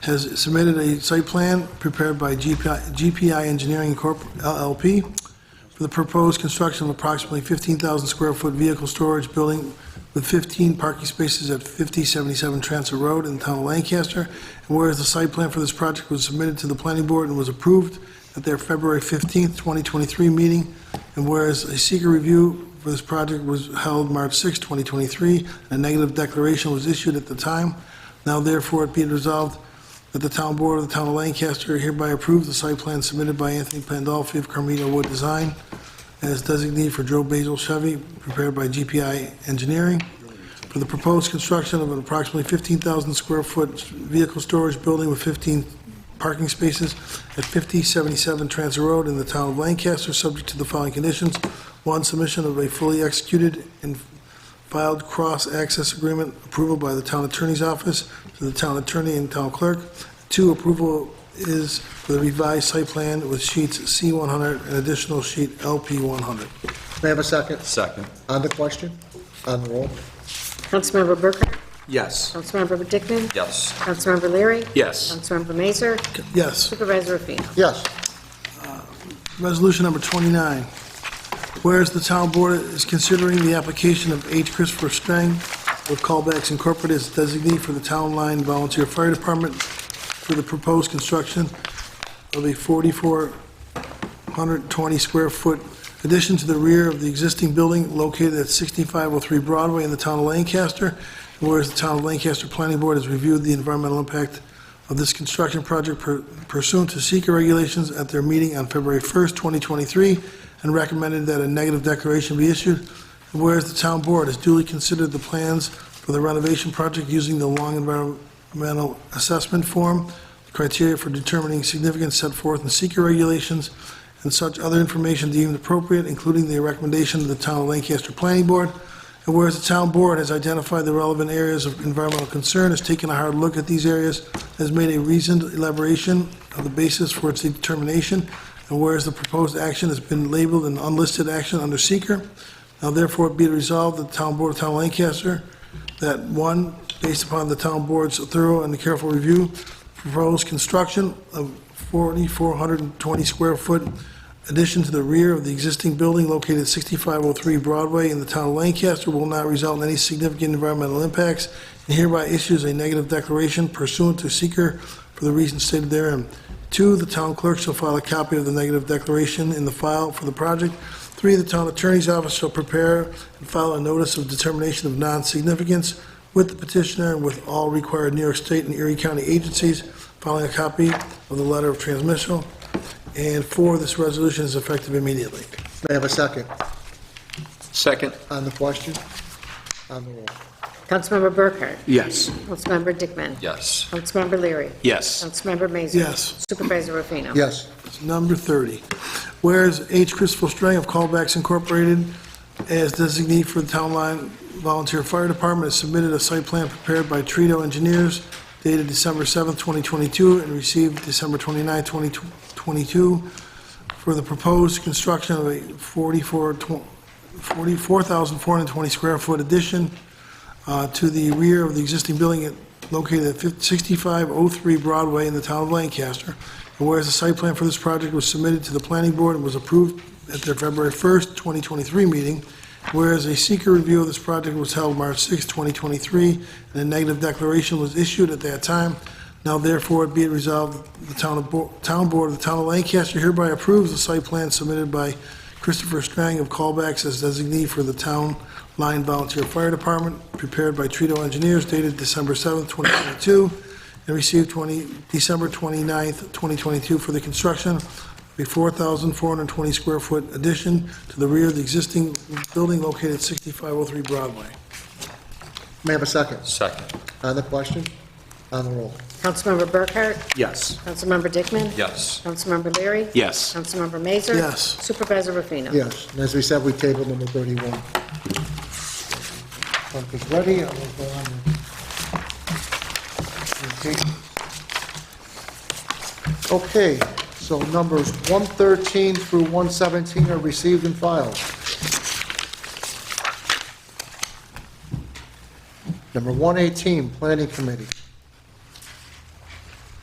has submitted a site plan prepared by GPI Engineering Corp. LLP for the proposed construction of approximately 15,000 square foot vehicle storage building with 15 parking spaces at 5077 Transit Road in the Town of Lancaster. And whereas the site plan for this project was submitted to the Planning Board and was approved at their February 15th, 2023 meeting, and whereas a seeker review for this project was held March 6, 2023, a negative declaration was issued at the time. Now therefore it be resolved that the Town Board of the Town of Lancaster hereby approves the site plan submitted by Anthony Pandolfi of Carmina Wood Design as designee for Joe Basil Chevy, prepared by GPI Engineering, for the proposed construction of an approximately 15,000 square foot vehicle storage building with 15 parking spaces at 5077 Transit Road in the Town of Lancaster, subject to the following conditions. One, submission of a fully executed and filed cross-access agreement, approval by the Town Attorney's Office to the Town Attorney and Town Clerk. Two, approval is for the revised site plan with sheets C100 and additional sheet LP100. May I have a second? Second. On the question? On the roll. Councilmember Burkhart? Yes. Councilmember Dickman? Yes. Councilmember Leary? Yes. Councilmember Mazer? Yes. Supervisor Rufino? Yes. Resolution number 29. Whereas the town board is considering the application of H. Christopher Strang with Callbacks Incorporated as designee for the Town Line Volunteer Fire Department for the proposed construction of a 4,420 square foot addition to the rear of the existing building located at 6503 Broadway in the town of Lancaster. And whereas the town of Lancaster Planning Board has reviewed the environmental impact of this construction project pursuant to SEQA regulations at their meeting on February 1st, 2023, and recommended that a negative declaration be issued. And whereas the town board has duly considered the plans for the renovation project using the long environmental assessment form, criteria for determining significance set forth in SEQA regulations, and such other information deemed appropriate, including the recommendation of the town of Lancaster Planning Board. And whereas the town board has identified the relevant areas of environmental concern, has taken a hard look at these areas, has made a reasoned elaboration of the basis for its determination, and whereas the proposed action has been labeled an unlisted action under SEQA, now therefore be it resolved that the town board of the town of Lancaster, that one, based upon the town board's thorough and careful review, proposed construction of 4,420 square foot addition to the rear of the existing building located at 6503 Broadway in the town of Lancaster will not result in any significant environmental impacts, and hereby issues a negative declaration pursuant to SEQA for the reasons stated therein. 2, the town clerk shall file a copy of the negative declaration in the file for the project. 3, the town attorney's office shall prepare and file a notice of determination of non-significance with the petitioner and with all required New York State and Erie County agencies, filing a copy of the letter of transmittal. And 4, this resolution is effective immediately. May I have a second? Second. On the question? On the roll. Councilmember Burkhart? Yes. Councilmember Dickman? Yes. Councilmember Leary? Yes. Councilmember Mazer? Yes. Supervisor Rufino? Yes. Number 30, whereas H. Christopher Strang of Callbacks Incorporated as designee for the Town Line Volunteer Fire Department has submitted a site plan prepared by Trito Engineers dated December 7th, 2022, and received December 29th, 2022, for the proposed construction of a 44,420 square foot addition to the rear of the existing building located at 6503 Broadway in the town of Lancaster. And whereas the site plan for this project was submitted to the planning board and was approved at their February 1st, 2023 meeting, whereas a SEQA review of this project was held March 6th, 2023, and a negative declaration was issued at that time, now therefore be it resolved, the town board of the town of Lancaster hereby approves the site plan submitted by Christopher Strang of Callbacks as designee for the Town Line Volunteer Fire Department, prepared by Trito Engineers, dated December 7th, 2022, and received December 29th, 2022, for the construction of a 4,420 square foot addition to the rear of the existing building located at 6503 Broadway. May I have a second? Second. On the question? On the roll. Councilmember Burkhart? Yes. Councilmember Dickman? Yes. Councilmember Leary? Yes. Councilmember Mazer? Yes. Supervisor Rufino? Yes. And as we said, we tabled number 31. Clerk is ready. I will go on. Okay, so numbers 113 through 117 are received and filed. Number 118, Planning Committee.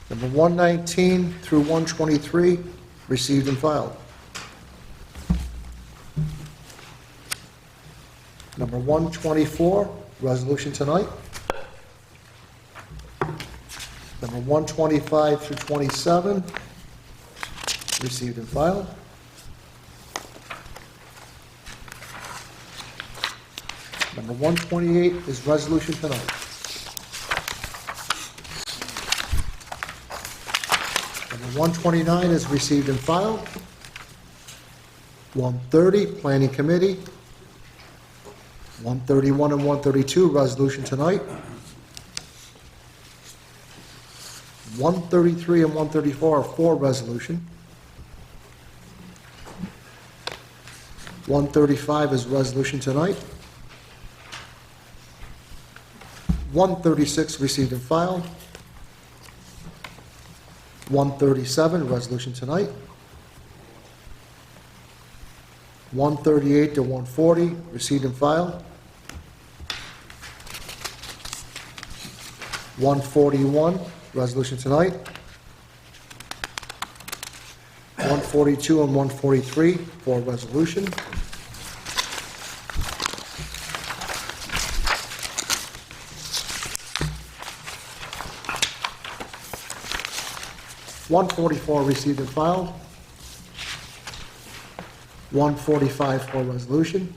Number 119 through 123, received and filed. Number 124, resolution tonight. Number 125 through 27, received and filed. Number 128 is resolution tonight. Number 129 is received and filed. 130, Planning Committee. 131 and 132, resolution tonight. 133 and 134 are for resolution. 135 is resolution tonight. 136 received and filed. 137, resolution tonight. 138 to 140, received and filed. 141, resolution tonight. 142 and 143 for resolution. $144 received and filed. 145 for resolution.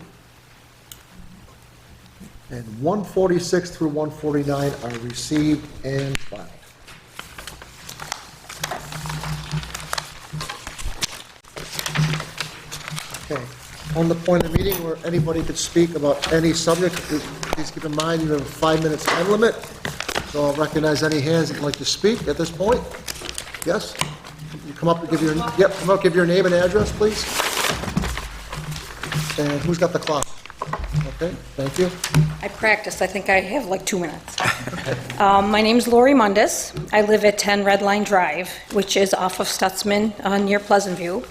And 146 through 149 are received and filed. Okay, on the point of the meeting where anybody could speak about any subject, please keep in mind you have a 5 minutes time limit. So I'll recognize any hands that would like to speak at this point. Yes? You come up and give your, yep, come up, give your name and address, please. And who's got the clock? Okay, thank you. I practiced. I think I have like 2 minutes. My name's Lori Mundis. I live at 10 Red Line Drive, which is off of Stutzman near Pleasant View.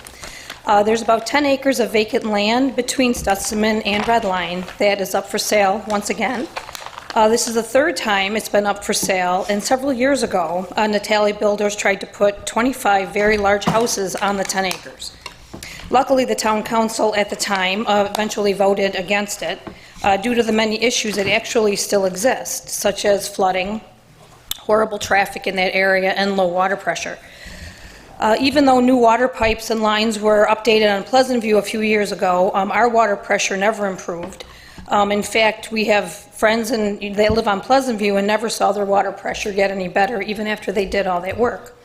There's about 10 acres of vacant land between Stutzman and Red Line that is up for sale once again. This is the third time it's been up for sale, and several years ago, Natali Builders tried to put 25 very large houses on the 10 acres. Luckily, the town council at the time eventually voted against it due to the many issues that actually still exist, such as flooding, horrible traffic in that area, and low water pressure. Even though new water pipes and lines were updated on Pleasant View a few years ago, our water pressure never improved. In fact, we have friends that live on Pleasant View and never saw their water pressure get any better, even after they did all that work.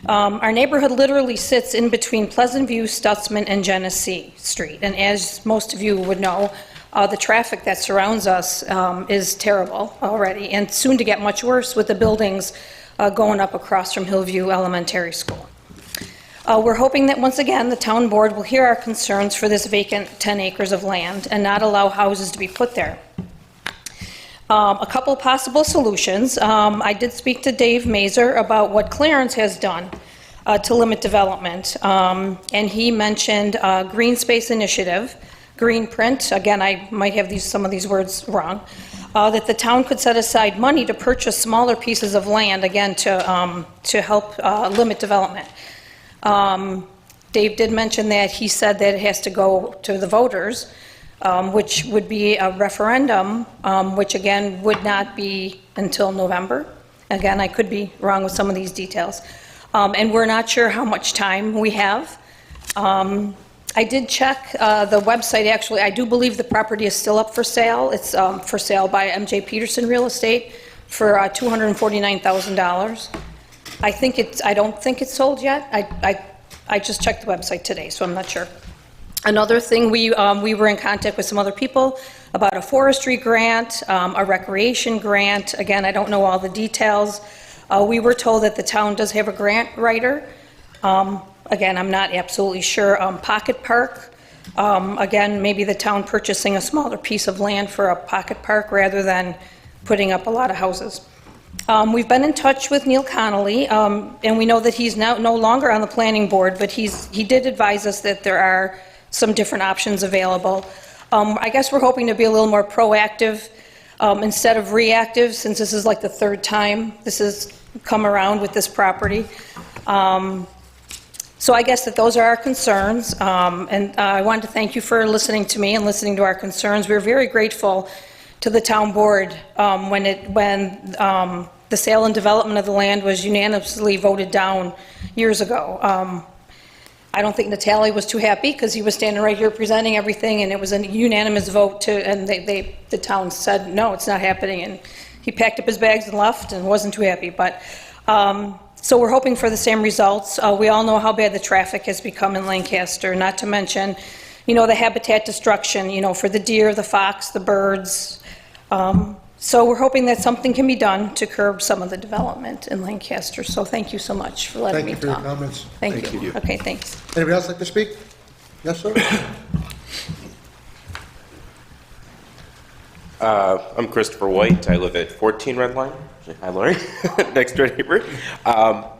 Our neighborhood literally sits in between Pleasant View, Stutzman, and Genesee Street. And as most of you would know, the traffic that surrounds us is terrible already, and soon to get much worse with the buildings going up across from Hillview Elementary School. We're hoping that once again the town board will hear our concerns for this vacant 10 acres of land and not allow houses to be put there. A couple possible solutions. I did speak to Dave Mazur about what Clarence has done to limit development, and he mentioned Green Space Initiative, Green Print, again I might have some of these words wrong, that the town could set aside money to purchase smaller pieces of land, again to help limit development. Dave did mention that he said that it has to go to the voters, which would be a referendum, which again would not be until November. Again, I could be wrong with some of these details. And we're not sure how much time we have. I did check the website, actually. I do believe the property is still up for sale. It's for sale by MJ Peterson Real Estate for $249,000. I don't think it's sold yet. I just checked the website today, so I'm not sure. Another thing, we were in contact with some other people about a forestry grant, a recreation grant. Again, I don't know all the details. We were told that the town does have a grant writer. Again, I'm not absolutely sure. Pocket Park, again, maybe the town purchasing a smaller piece of land for a pocket park rather than putting up a lot of houses. We've been in touch with Neil Connolly, and we know that he's now no longer on the planning board, but he did advise us that there are some different options available. I guess we're hoping to be a little more proactive instead of reactive, since this is like the third time this has come around with this property. So I guess that those are our concerns, and I wanted to thank you for listening to me and listening to our concerns. We're very grateful to the town board when the sale and development of the land was unanimously voted down years ago. I don't think Natali was too happy because he was standing right here presenting everything, and it was a unanimous vote and the town said, no, it's not happening, and he packed up his bags and left and wasn't too happy. But so we're hoping for the same results. We all know how bad the traffic has become in Lancaster, not to mention, the habitat destruction, for the deer, the fox, the birds. So we're hoping that something can be done to curb some of the development in Lancaster. So thank you so much for letting me talk. Thank you for your comments. Thank you. Okay, thanks. Anybody else like to speak? Yes, sir? I'm Christopher White. I live at 14 Red Line. Hi, Lori. Next door neighbor.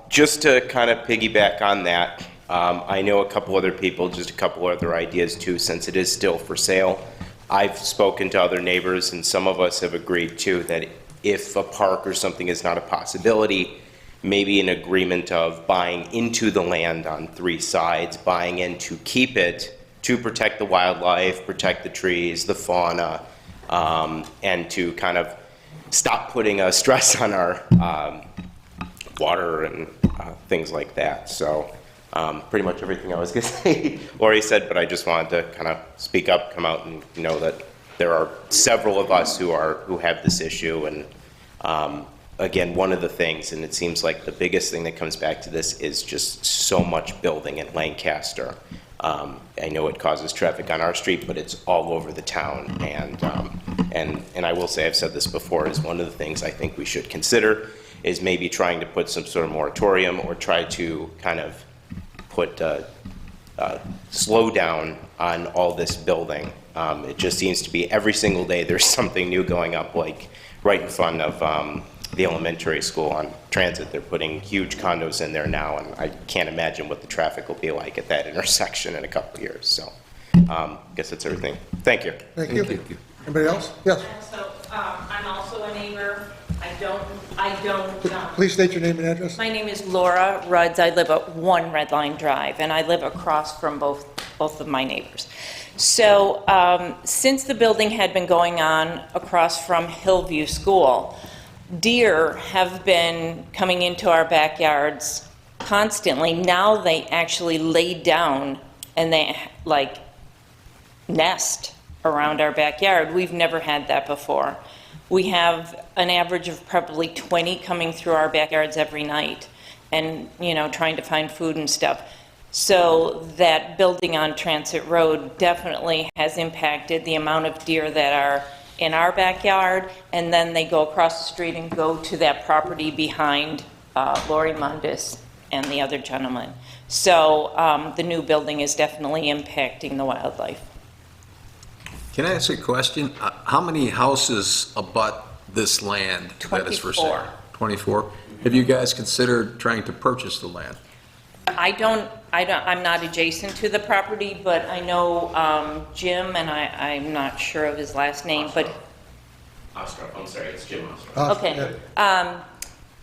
Just to kind of piggyback on that, I know a couple other people, just a couple other ideas too, since it is still for sale. I've spoken to other neighbors, and some of us have agreed too that if a park or something is not a possibility, maybe an agreement of buying into the land on 3 sides, buying in to keep it, to protect the wildlife, protect the trees, the fauna, and to kind of stop putting a stress on our water and things like that. So pretty much everything I was going to say, Lori said, but I just wanted to kind of speak up, come out and know that there are several of us who have this issue. And again, one of the things, and it seems like the biggest thing that comes back to this is just so much building in Lancaster. I know it causes traffic on our street, but it's all over the town. And I will say, I've said this before, is one of the things I think we should consider is maybe trying to put some sort of moratorium or try to kind of put slow down on all this building. It just seems to be every single day there's something new going up, like right in front of the elementary school on Transit. They're putting huge condos in there now, and I can't imagine what the traffic will be like at that intersection in a couple of years. So I guess that's everything. Thank you. Thank you. Anybody else? Yes. So I'm also a neighbor. I don't. Please state your name and address. My name is Laura Rudds. I live at 1 Red Line Drive, and I live across from both of my neighbors. So since the building had been going on across from Hillview School, deer have been coming into our backyards constantly. Now they actually lay down and they like nest around our backyard. We've never had that before. We have an average of probably 20 coming through our backyards every night and, you know, trying to find food and stuff. So that building on Transit Road definitely has impacted the amount of deer that are in our backyard, and then they go across the street and go to that property behind Lori Mundis and the other gentleman. So the new building is definitely impacting the wildlife. Can I ask a question? How many houses abut this land that is for sale? 24. Have you guys considered trying to purchase the land? I'm not adjacent to the property, but I know Jim, and I'm not sure of his last name, but. Oscar, I'm sorry, it's Jim Oscar. Okay.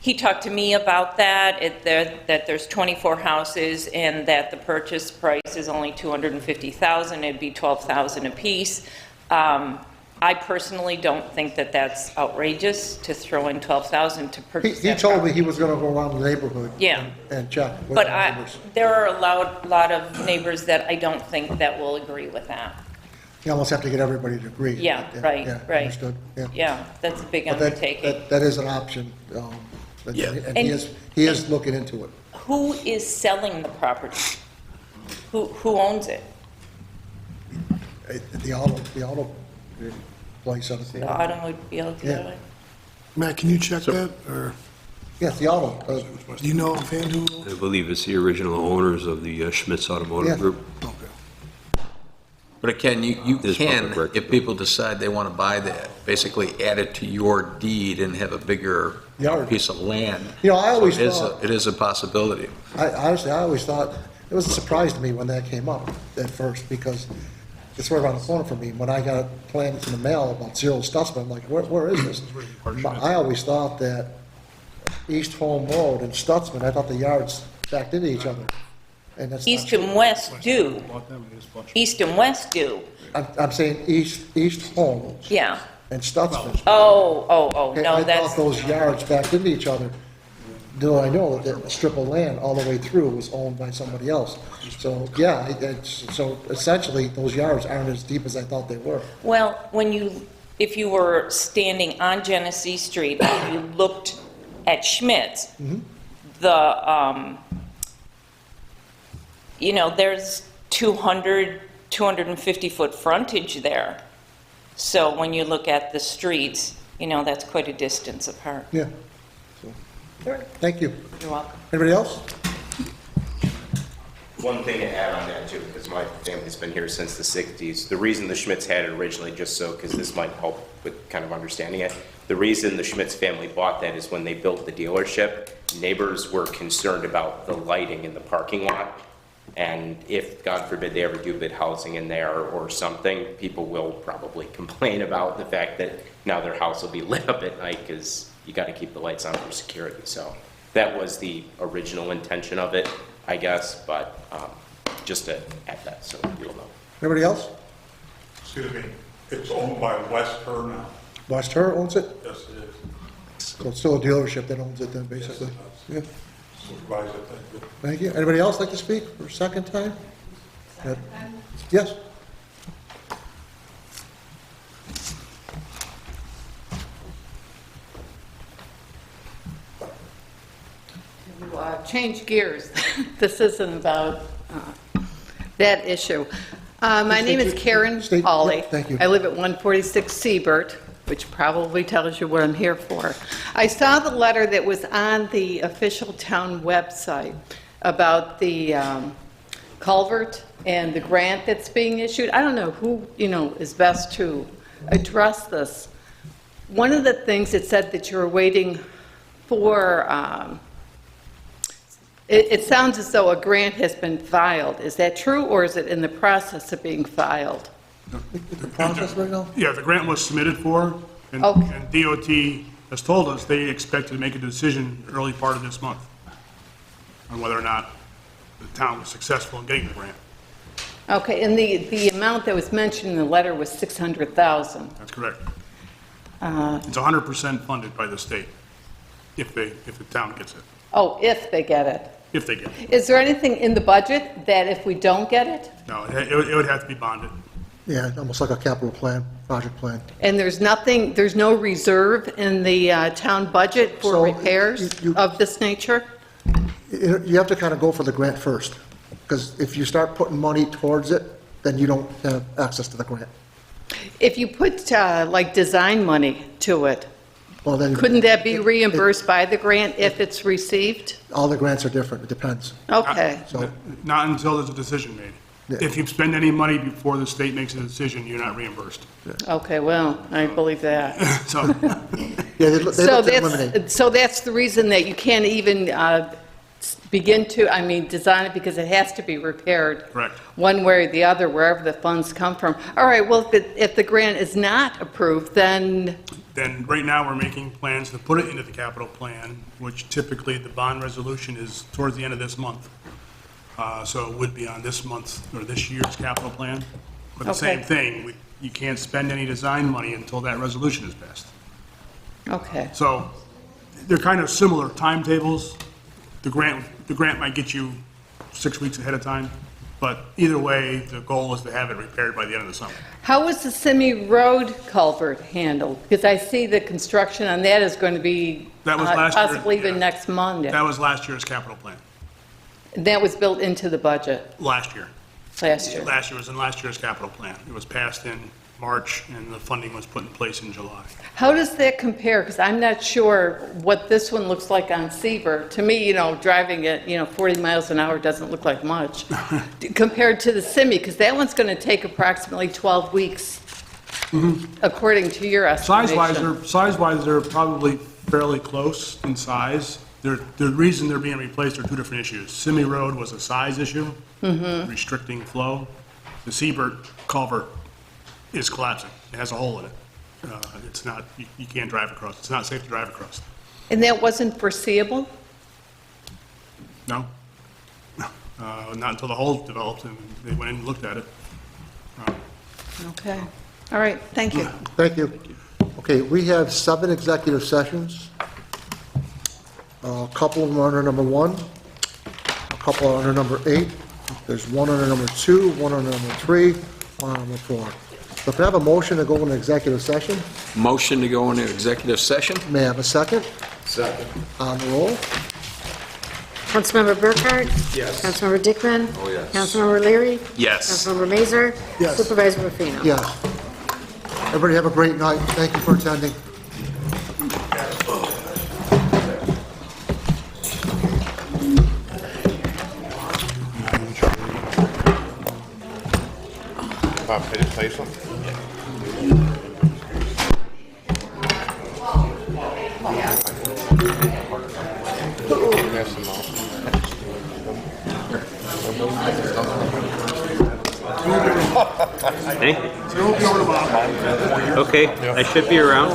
He talked to me about that, that there's 24 houses and that the purchase price is only $250,000. It'd be $12,000 a piece. I personally don't think that that's outrageous to throw in $12,000 to purchase. He told me he was going to go around the neighborhood. Yeah. And check. But there are a lot of neighbors that I don't think that will agree with that. You almost have to get everybody to agree. Yeah, right. Understood. Yeah, that's a big But undertaking. that is an option. Yeah. And he is looking into it. Who is selling the property? Who owns it? The auto place on the corner. The automobile dealer? Matt, can you check that, or Yes, the auto. do you know offhand who? I believe it's the original owners of the Schmitz Automotive Yeah. Group. But again, you It is can, public record, if people decide they want to buy that, basically add it to your deed and have a bigger Yard. piece of land. You know, I always So it is thought- It is a possibility. Honestly, I always thought, it was a surprise to me when that came up at first, because it's right around the corner from me. When I got plans in the mail about Zero Stutzman, I'm like, where is this? I always thought that East Home Road and Stutzman, I thought the yards backed into each other. And that's not East true. and west do. East and west do. I'm saying East Home Yeah. and Stutzman. Oh, Okay, no, I that's, thought those yards backed into each other. Do I know that the strip of land all the way through was owned by somebody else? So, yeah, so essentially, those yards aren't as deep as I thought they were. well, if you were standing on Genesee Street and you looked at Schmitz, there's 250-foot frontage there. So when you look at the streets, that's quite a distance apart. Yeah. Thank you. You're welcome. Anybody else? One thing to add on that too, because my family's been here since the 60s. The reason the Schmitz had it originally, just so, because this might help with kind of understanding it, the reason the Schmitz family bought that is when they built the dealership, neighbors were concerned about the lighting in the parking lot. And if, God forbid, they ever do bid housing in there or something, people will probably complain about the fact that now their house will be lit up at night because you got to keep the lights on for security. So That was the original intention of it, I guess, but just to add that, so you'll know. Anybody else? Excuse me, it's owned by West Her now. West Her owns it? Yes, it is. So it's still a dealership that owns it then, basically? Yeah. Supervisor, thank you. Thank you. Anybody else like to speak for a second time? Yes? Change gears. This isn't about that issue. My name is Karen Pauley. Thank you. I live at 146 Siebert, which probably tells you what I'm here for. I saw the letter that was on the official town website about the culvert and the grant that's being issued. I don't know who, is best to address this. One of the things it said that you're waiting for, it sounds as though a grant has been filed. Is that true, or is it in the process of being filed? The process right now? Yeah, the grant was submitted for, and Okay. and DOT has told us they expect to make a decision early part of this month on whether or not the town was successful in getting the grant. Okay, and the amount that was mentioned in the letter was $600,000. That's correct. It's 100% funded by the state, if the town gets it, Oh, if they get it. if they get it. Is there anything in the budget that if we don't get it, No, it would have to be bonded. Yeah, almost like a capital plan, project plan. and there's no reserve in the town budget for So, repairs of this nature? You have to kind of go for the grant first, because if you start putting money towards it, then you don't have access to the grant. If you put like design money to it, Well, then. couldn't that be reimbursed by the grant if it's received? All the grants are different, it depends. Okay. So, Not until there's a decision made. If you spend any money before the state makes a decision, you're not reimbursed. Okay, well, I believe that. So, yeah, they So look to eliminate. that's the reason that you can't even begin to, design it, because it has to be repaired. correct. One way or the other, wherever the funds come from. All right, well, if the grant is not approved, then, Then, right now, we're making plans to put it into the capital plan, which typically the bond resolution is towards the end of this month. So it would be on this month's, or this year's capital plan. But the same Okay. thing, you can't spend any design money until that resolution is passed. okay. So they're kind of similar timetables. The grant might get you 6 weeks ahead of time, but either way, the goal is to have it repaired by the end of the summer. How was the Simi Road culvert handled? Because I see the construction on that is going to be That was last year, possibly even yeah. next Monday. That was last year's capital plan, That was built into the budget last year. last year. Last year was in last year's capital plan. It was passed in March, and the funding was put in place in July. How does that compare? Because I'm not sure what this one looks like on Seaver. To me, driving at, 40 miles an hour doesn't look like much compared to the Simi, because that one's going to take approximately 12 weeks, according to your estimation. Size-wise, they're probably fairly close in size. The reason they're being replaced are two different issues. Simi Road was a size issue, restricting flow. The Siebert culvert is collapsing. It has a hole in it. It's not, you can't drive across. It's not safe to drive across. And that wasn't foreseeable? No? Not until the hole developed and they went in and looked at it. Okay. All right, thank you. Thank you. Okay, we have 7 executive sessions. A couple of them are under number 1, a couple are under number 8. There's one under number 2, one under number 3, one under number 4. So can I have a motion to go into executive session? Motion to go into executive session? May I have a second? Second. On the roll? Councilmember Burkhart? Yes. Councilmember Dickman? Oh, yes. Councilmember Leary? Yes. Councilmember Mazur? Yes. Supervisor Rufino? Yes. Everybody have a great night. Thank you for attending. Bob, can I just tell you something? Hey? Okay, I should be around.